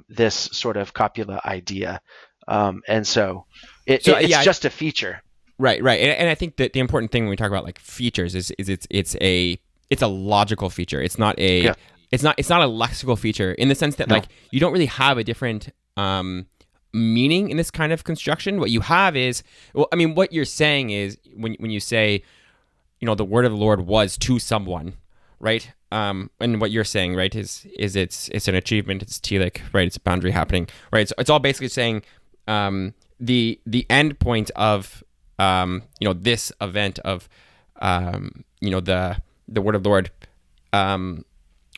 B: this sort of copula idea, and so it's just a feature.
A: Right, and I think that the important thing when we talk about like features is it's a logical feature. It's not a it's not a lexical feature in the sense that like you don't really have a different meaning in this kind of construction. What you have is, what you're saying is when you say, the word of the Lord was to someone, right? And what you're saying, right, is it's an achievement, it's telic, right? It's a boundary happening, right? So it's all basically saying the end point of this event of the word of the Lord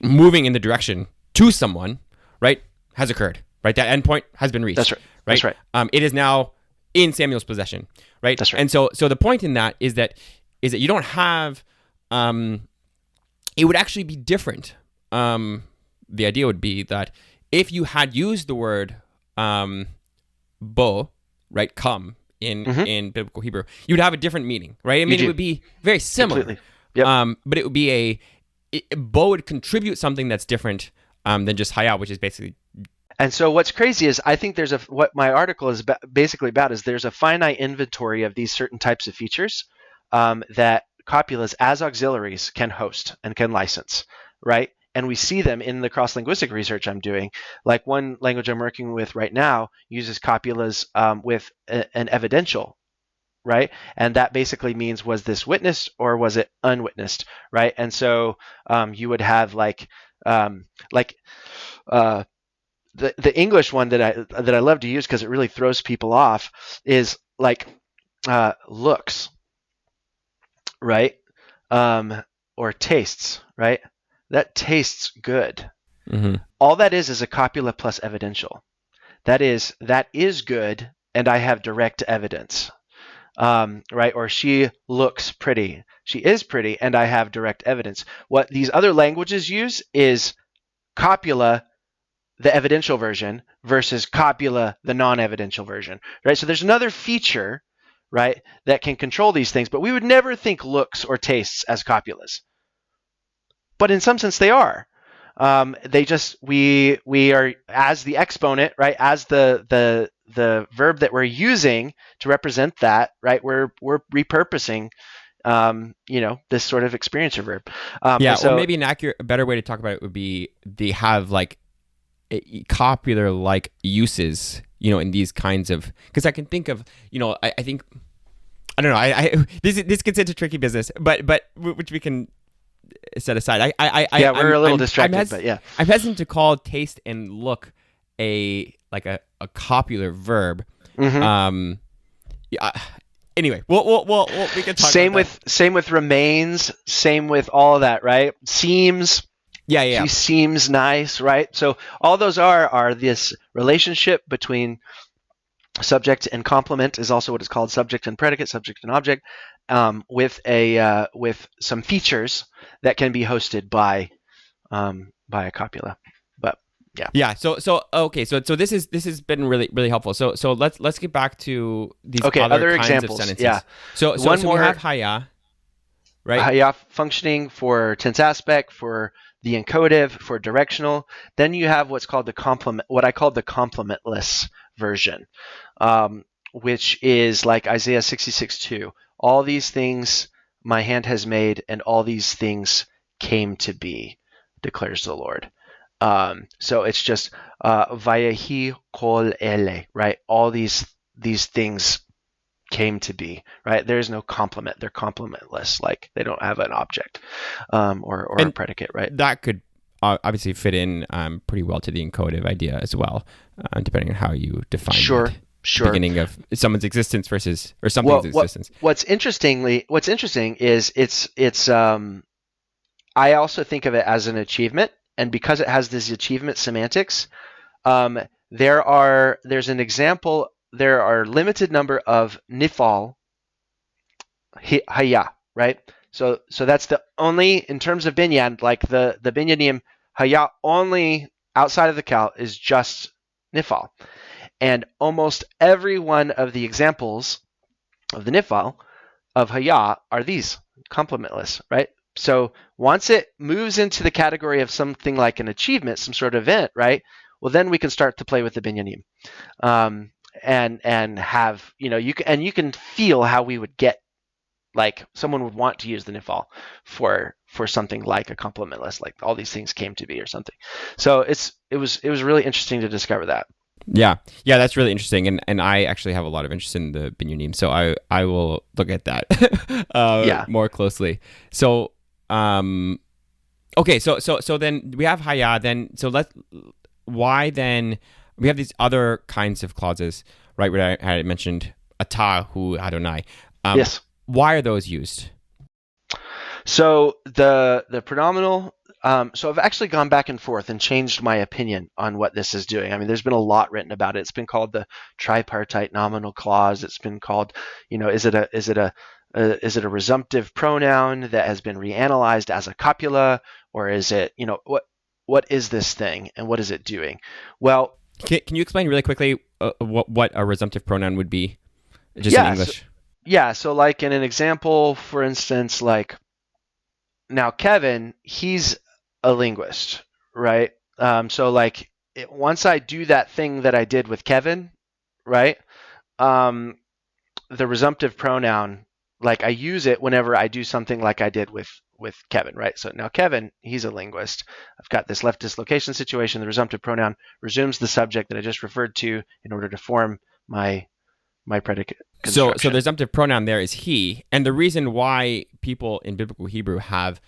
A: moving in the direction to someone, right, has occurred, right? That end point has been reached.
B: That's right. That's right.
A: It is now in Samuel's possession, right?
B: That's right.
A: And so the point in that is that you don't have it would actually be different. The idea would be that if you had used the word bo, right, come in biblical Hebrew, you would have a different meaning, right? It would be very similar.
B: Completely. Yep.
A: But it would be bo would contribute something that's different than just haya, which is basically.
B: And so what's crazy is I think what my article is basically about is there's a finite inventory of these certain types of features that copulas as auxiliaries can host and can license, right? And we see them in the cross-linguistic research I'm doing. Like one language I'm working with right now uses copulas with an evidential, right? And that basically means, was this witnessed or was it unwitnessed, right? And so you would have the English one that I love to use because it really throws people off is like looks, right? Or tastes, right? That tastes good.
A: Mm-hmm.
B: All that is a copula plus evidential. That is good, and I have direct evidence, right? Or she looks pretty. She is pretty, and I have direct evidence. What these other languages use is copula, the evidential version, versus copula, the non-evidential version, right? So there's another feature, right, that can control these things, but we would never think looks or tastes as copulas. But in some sense, they are. They just we are as the exponent, right? As the verb that we're using to represent that, right? We're repurposing, this sort of experiencer verb.
A: Or maybe a better way to talk about it would be they have like copular like uses, in these kinds of, because I can think of, I think, I don't know, this gets into tricky business, but which we can set aside.
B: We're a little distracted, but yeah,
A: I'm hesitant to call taste and look a copular verb.
B: Mm-hmm.
A: Anyway, we can talk.
B: Same with remains. Same with all of that, right? Seems.
A: Yeah.
B: He seems nice, right? So all those are this relationship between subject and complement is also what is called subject and predicate, subject and object, with some features that can be hosted by a copula. But
A: yeah. So this has been really helpful. So let's get back to these other kinds
B: examples.
A: Of sentences.
B: Yeah.
A: So we have haya, right?
B: Haya functioning for tense aspect, for the encodative, for directional. Then you have what's called what I call the complementless version, which is like Isaiah 66:2. All these things my hand has made, and all these things came to be, declares the Lord. So it's just vayehi kol ele, right? All these things came to be, right? There's no complement. They're complementless. Like they don't have an object or a predicate, right?
A: That could obviously fit in pretty well to the encodative idea as well, depending on how you define
B: Sure.
A: Beginning of someone's existence versus or something's existence.
B: What's interesting is it's I also think of it as an achievement, and because it has this achievement semantics, there's an example. There are limited number of nifal haya, right? So that's the only, in terms of binyan, like the binyanim haya only outside of the kal is just nifal. And almost every one of the examples of the nifal of haya are these, complementless, right? So once it moves into the category of something like an achievement, some sort of event, right? Well, then we can start to play with the binyanim. And have, you can feel how we would get, like someone would want to use the nifal for something like a complementless, like all these things came to be or something. So it was really interesting to discover that.
A: Yeah, that's really interesting, and I actually have a lot of interest in the binyanim, so I will look at that more closely. So okay, so then we have haya, then why then we have these other kinds of clauses, right? Where I had mentioned ata hu Adonai.
B: Yes.
A: Why are those used?
B: So the pronominal. So I've actually gone back and forth and changed my opinion on what this is doing. I mean, there's been a lot written about it. It's been called the tripartite nominal clause. It's been called, is it a resumptive pronoun that has been reanalyzed as a copula, or is it, what is this thing and what is it doing? Well,
A: can you explain really quickly what a resumptive pronoun would be, just in English?
B: So like in an example, for instance, like now Kevin, he's a linguist, right? So like once I do that thing that I did with Kevin, right? The resumptive pronoun, like I use it whenever I do something like I did with Kevin, right? So now Kevin, he's a linguist. I've got this left dislocation situation. The resumptive pronoun resumes the subject that I just referred to in order to form my predicate construction.
A: So the resumptive pronoun there is he, and the reason why people in biblical Hebrew have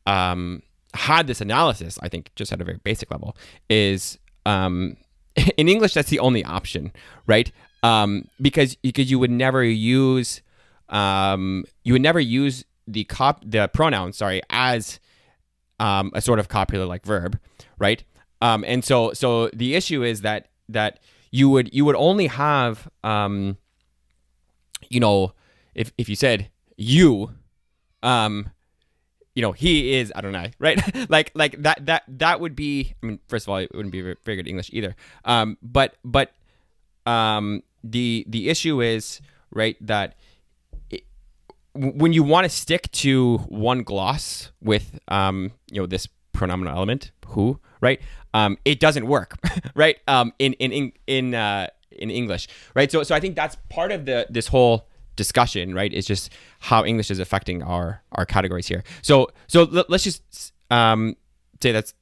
A: had this analysis, I think, just at a very basic level, is in English that's the only option, right? Because you would never use the pronoun, as a sort of copular like verb, right? And so the issue is that you would only have if you said you he is Adonai, right? like that would be, I mean, first of all, it wouldn't be very good English either. But the issue is, right, that when you want to stick to one gloss with this pronominal element who, right, it doesn't work, right, in English, right? So I think that's part of this whole discussion, right? Is just how English is affecting our categories here. So let's just say that's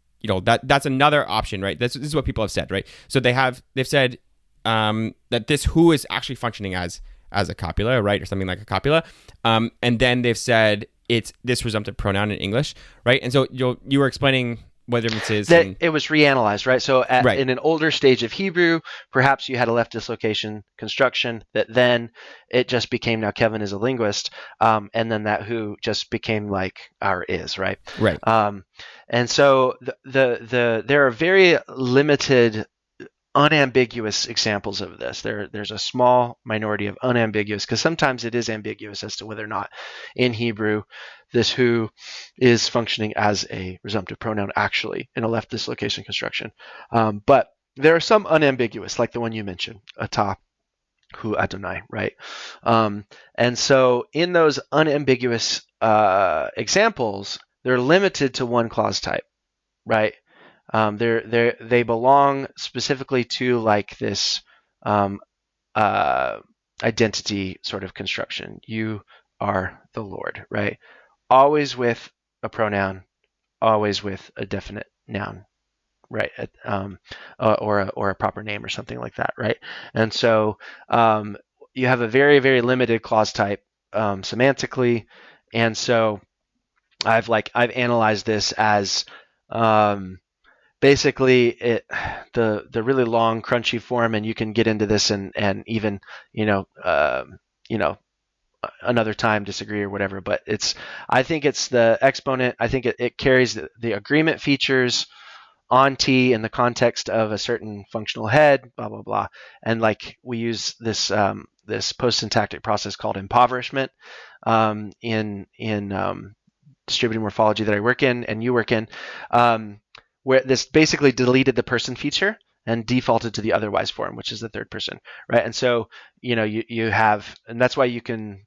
A: another option, right? This is what people have said, right? So they've said that this who is actually functioning as a copula, right, or something like a copula, and then they've said it's this resumptive pronoun in English, right? And so you were explaining what the difference is.
B: That it was reanalyzed, right? So in an older stage of Hebrew, perhaps you had a left dislocation construction that then it just became, now Kevin is a linguist, and then that who just became like our is, right?
A: Right.
B: And so there are very limited unambiguous examples of this. There's a small minority of unambiguous, because sometimes it is ambiguous as to whether or not in Hebrew this who is functioning as a resumptive pronoun actually in a left dislocation construction. But there are some unambiguous, like the one you mentioned, atah, hu, Adonai, right? And so in those unambiguous examples, they're limited to one clause type, right? They belong specifically to like this identity sort of construction. You are the Lord, right? Always with a pronoun, always with a definite noun, right? Or a proper name or something like that, right? And so you have a very, very limited clause type semantically, and so I've analyzed this as basically the really long crunchy form, and you can get into this and even another time disagree or whatever, but I think it's the exponent. I think it carries the agreement features on T in the context of a certain functional head, blah blah blah, and like we use this post-syntactic process called impoverishment in distributed morphology that I work in and you work in, where this basically deleted the person feature and defaulted to the otherwise form, which is the third person, right? And so, you have, and that's why you can,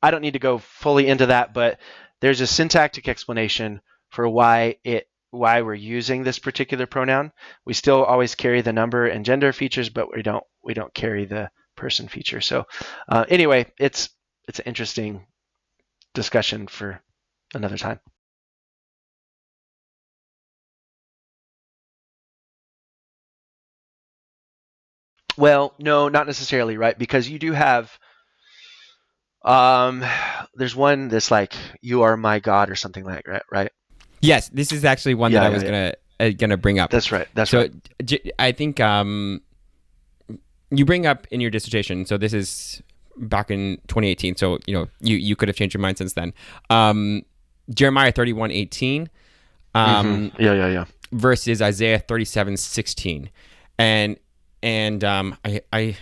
B: I don't need to go fully into that, but there's a syntactic explanation for why we're using this particular pronoun. We still always carry the number and gender features, but we don't carry the person feature. So anyway, it's an interesting discussion for another time. Well, no, not necessarily, right? Because you do have, there's one that's like, you are my God or something like that, right?
A: Yes, this is actually one that I was gonna bring up.
B: That's right.
A: So I think you bring up in your dissertation. So this is back in 2018. So you could have changed your mind since then. Jeremiah 31:18.
B: Yeah.
A: Versus Isaiah 37:16, and I let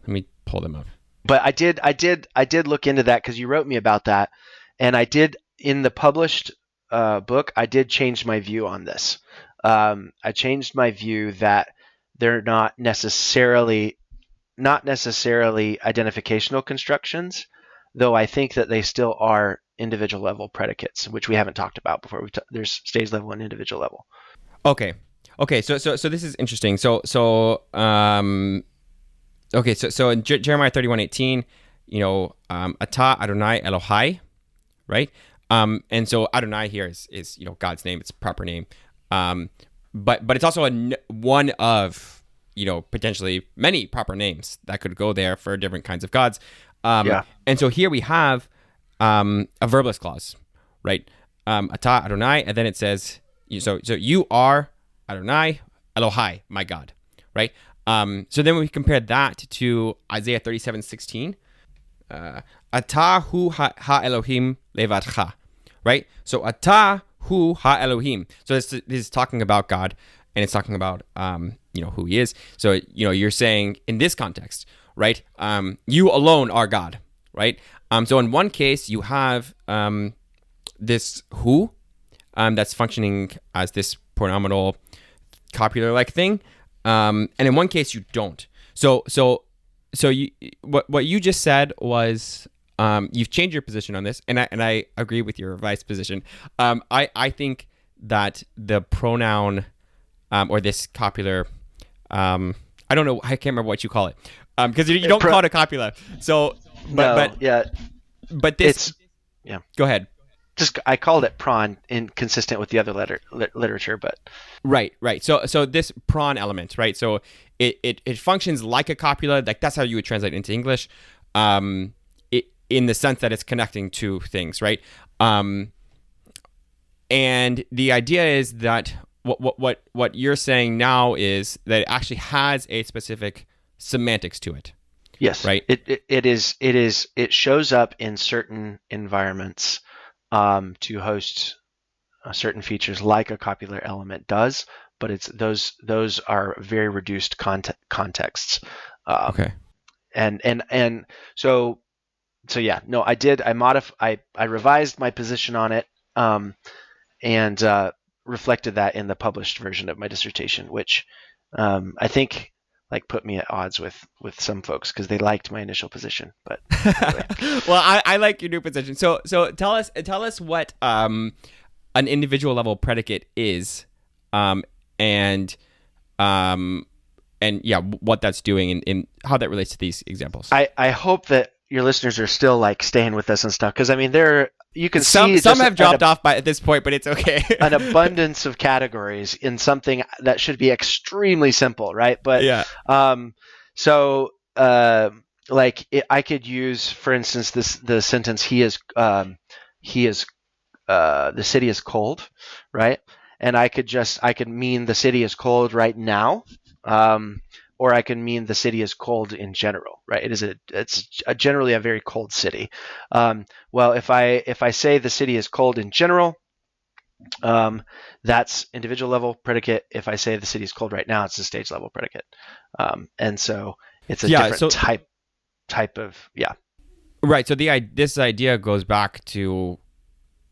A: me pull them up.
B: But I did look into that because you wrote me about that, and I did in the published book. I did change my view on this. I changed my view that they're not necessarily identificational constructions, though I think that they still are individual level predicates, which we haven't talked about before. There's stage level and individual level.
A: Okay. So this is interesting. So in Jeremiah 31:18, Atah Adonai Elohai, right? And so Adonai here is God's name. It's a proper name. But it's also one of potentially many proper names that could go there for different kinds of gods. And so here we have a verbless clause, right? Atah Adonai, and then it says, so you are Adonai Elohai, my God, right? So then we compare that to Isaiah 37:16. Atah hu ha Elohim levadcha, right? So Atah hu ha Elohim. So this is talking about God, and it's talking about who He is. So you're saying in this context, right? You alone are God, right? So in one case you have this who that's functioning as this pronominal copular like thing, and in one case you don't. So so you what you just said was you've changed your position on this, and I agree with your revised position. I think that the pronoun or this copular, I don't know, I can't remember what you call it, because you don't call it a copula. So, but this,
B: it's yeah.
A: Go ahead.
B: Just I called it prawn, inconsistent with the other literature, but
A: right. So this prawn element, right? So it functions like a copula, like that's how you would translate it into English, in the sense that it's connecting to things, right? And the idea is that what you're saying now is that it actually has a specific semantics to it.
B: Yes,
A: right.
B: It shows up in certain environments to host certain features like a copular element does, but it's those are very reduced contexts.
A: Okay.
B: And so yeah, no, I revised my position on it, and reflected that in the published version of my dissertation, which I think put me at odds with some folks because they liked my initial position. But anyway.
A: Well, I like your new position. So tell us what an individual level predicate is, and yeah, what that's doing in how that relates to these examples.
B: I hope that your listeners are still staying with us and stuff, because I mean you can
A: see some have dropped off at this point, but it's okay.
B: An abundance of categories in something that should be extremely simple, right? But
A: yeah.
B: I could use, for instance, the sentence the city is cold, right? And I could mean the city is cold right now, or I can mean the city is cold in general, right? It's generally a very cold city. Well, if I say the city is cold in general, that's individual level predicate. If I say the city is cold right now, it's a stage level predicate. And so it's a different type of.
A: Right. So this idea goes back to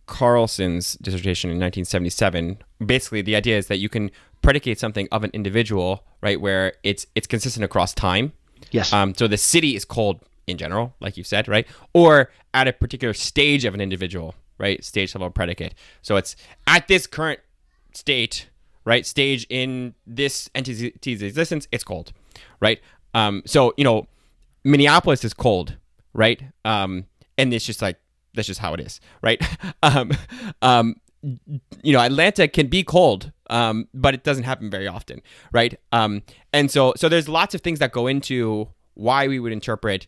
A: Carlson's dissertation in 1977. Basically, the idea is that you can predicate something of an individual, right, where it's consistent across time.
B: Yes.
A: So the city is cold in general, like you said, right? Or at a particular stage of an individual, right? Stage level predicate. So it's at this current state, right? Stage in this entity's existence, it's cold, right? So, Minneapolis is cold, right? And it's just that's just how it is, right? Atlanta can be cold, but it doesn't happen very often, right? And so there's lots of things that go into why we would interpret,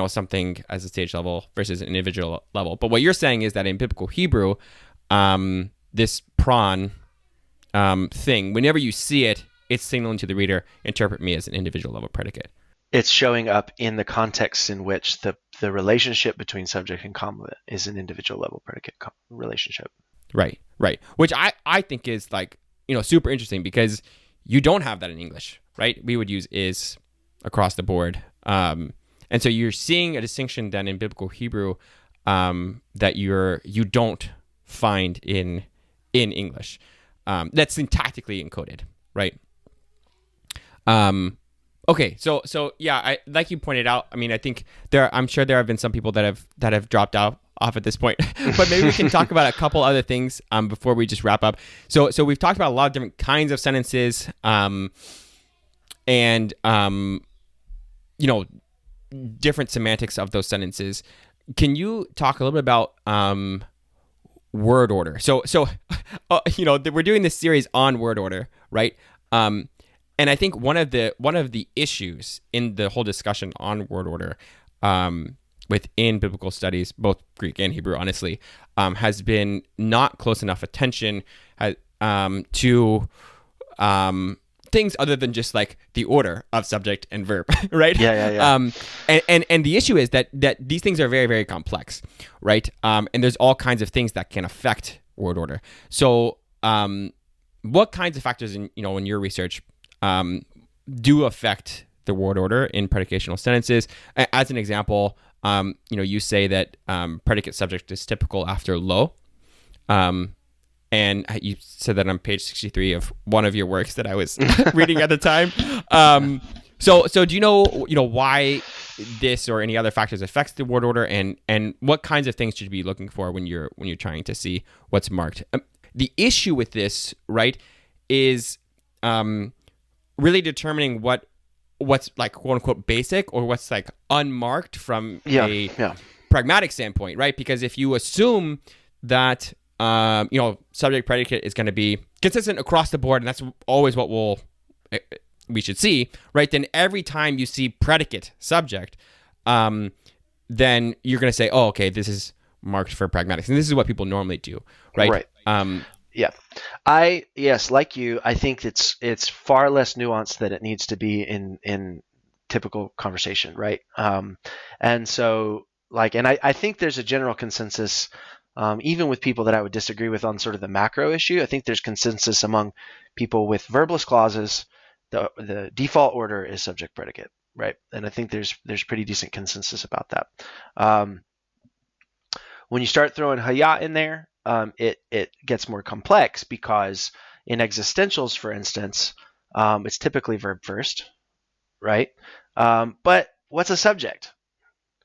A: something as a stage level versus an individual level. But what you're saying is that in biblical Hebrew, this prawn thing, whenever you see it, it's signaling to the reader, interpret me as an individual level predicate.
B: It's showing up in the context in which the relationship between subject and complement is an individual level predicate relationship. Right.
A: Which I think is super interesting, because you don't have that in English, right? We would use is across the board. And so you're seeing a distinction then in biblical Hebrew that you don't find in English. That's syntactically encoded, right? Okay, so yeah, like you pointed out, I mean, I think I'm sure there have been some people that have dropped off at this point, but maybe we can talk about a couple other things before we just wrap up. So we've talked about a lot of different kinds of sentences, and different semantics of those sentences. Can you talk a little bit about word order? So we're doing this series on word order, right? And I think one of the issues in the whole discussion on word order within biblical studies, both Greek and Hebrew, honestly, has been not close enough attention to things other than just the order of subject and verb, right?
B: Yeah.
A: And the issue is that these things are very, very complex, right? And there's all kinds of things that can affect word order. So what kinds of factors in your research do affect the word order in predicational sentences? As an example, you say that predicate subject is typical after lo. And you said that on page 63 of one of your works that I was reading at the time. So do you know why this or any other factors affects the word order, and what kinds of things should you be looking for when you're trying to see what's marked? The issue with this, right, is really determining what's like quote unquote basic or what's like unmarked from a pragmatic standpoint, right? Because if you assume that subject predicate is going to be consistent across the board, and that's always what we should see, right? Then every time you see predicate subject, then you're going to say, oh, okay, this is marked for pragmatics, and this is what people normally do, right?
B: Yeah. Yes, like you, I think it's far less nuanced than it needs to be in typical conversation, right? And so I think there's a general consensus, even with people that I would disagree with on sort of the macro issue. I think there's consensus among people with verbless clauses. The default order is subject predicate, right? And I think there's pretty decent consensus about that. When you start throwing haya in there, it gets more complex, because in existentials, for instance, it's typically verb first, right? But what's a subject?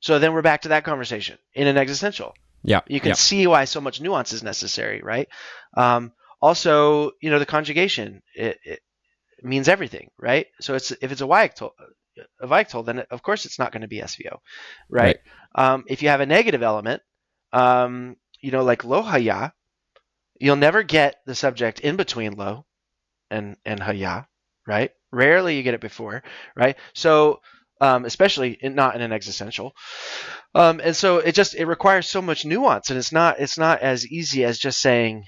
B: So then we're back to that conversation in an existential.
A: Yeah,
B: you can see why so much nuance is necessary, right? Also, the conjugation it means everything, right? So if it's a Weichtel, then of course it's not going to be SVO, right? If you have a negative element, like lo haya, you'll never get the subject in between lo and haya, right? Rarely you get it before, right? So especially not in an existential, and so it requires so much nuance, and it's not as easy as just saying,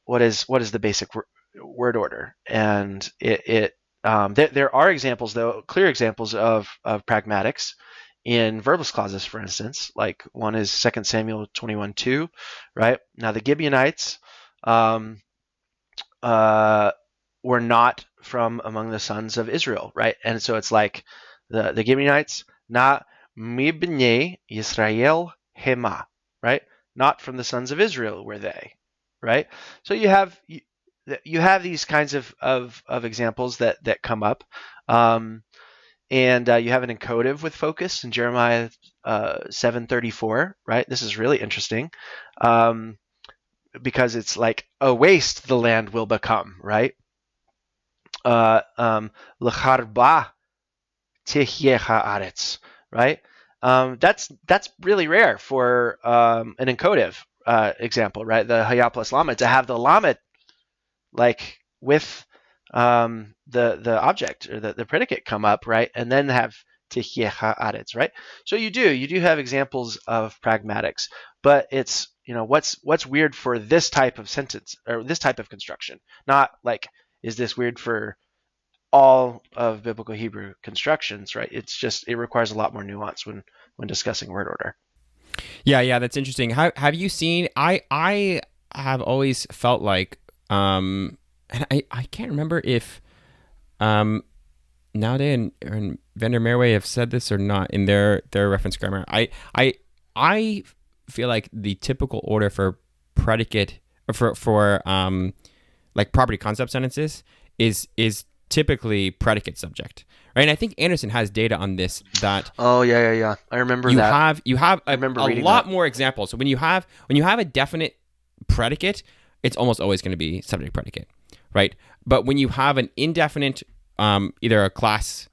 B: what is the basic word order. And there are examples, though, clear examples of pragmatics in verbless clauses, for instance. Like one is 2 Samuel 21:2, right? Now the Gibeonites were not from among the sons of Israel, right? And so it's like the Gibeonites, na mi b'nei Yisrael hema, right? Not from the sons of Israel were they, right? So you have these kinds of examples that come up. And you have an encodative with focus in Jeremiah 7:34, right? This is really interesting, because it's like a waste the land will become, right? L'charba tihyeh haaretz, right? That's really rare for an encodative example, right? The haya plus lamed, to have the lamed like with the object or the predicate come up, right? And then have tihyeh haaretz, right? So you do have examples of pragmatics, but it's what's weird for this type of sentence or this type of construction, not like is this weird for all of biblical Hebrew constructions, right? It's just it requires a lot more nuance when discussing word order.
A: Yeah, that's interesting. Have you seen? I have always felt like, and I can't remember if Naude and Vander Merwe have said this or not in their reference grammar. I feel like the typical order for predicate for like property concept sentences is typically predicate subject, right? And I think Anderson has data on this. That
B: I remember that.
A: You have a lot more examples. So when you have a definite predicate, it's almost always going to be subject predicate, right? But when you have an indefinite, either a class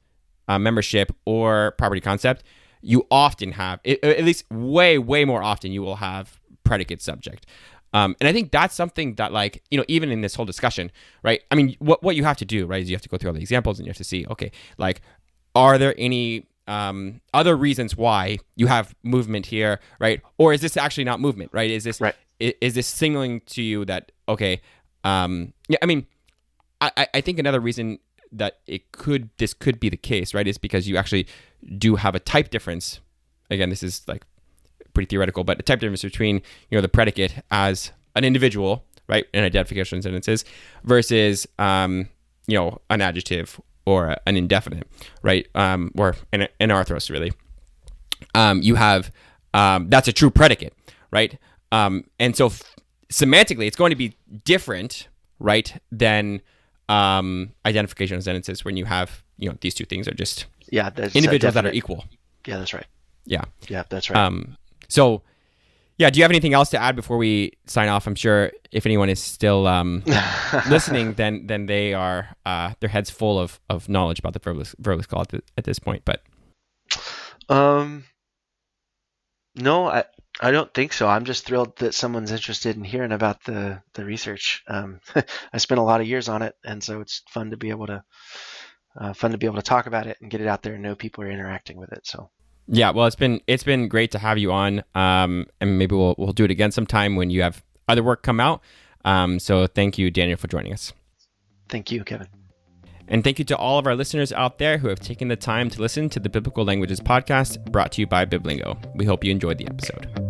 A: membership or property concept, you often have, at least way more often, you will have predicate subject. And I think that's something that, like, even in this whole discussion, right? I mean, what you have to do, right, is you have to go through all the examples and you have to see, okay, like, are there any other reasons why you have movement here, right? Or is this actually not movement, right? Is this is this signaling to you that, okay, I mean, I think another reason that this could be the case, right, is because you actually do have a type difference. Again, this is like pretty theoretical, but a type difference between the predicate as an individual, right, in identification sentences versus an adjective or an indefinite, right, or an arthros, really. You have that's a true predicate, right, and so semantically it's going to be different, right, than identification sentences when you have these two things are just
B: there's
A: individuals that are equal.
B: Yeah, that's right.
A: Yeah.
B: Yeah, that's right.
A: So, yeah, do you have anything else to add before we sign off? I'm sure if anyone is still listening, then they are their heads full of knowledge about the verbless clause at this point. But
B: no, I don't think so. I'm just thrilled that someone's interested in hearing about the research. I spent a lot of years on it, and so it's fun to be able to talk about it and get it out there and know people are interacting with it. So.
A: Yeah, well, it's been great to have you on, and maybe we'll do it again sometime when you have other work come out. So thank you, Daniel, for joining us.
B: Thank you, Kevin.
A: And thank you to all of our listeners out there who have taken the time to listen to the Biblical Languages podcast brought to you by Biblingo. We hope you enjoyed the episode.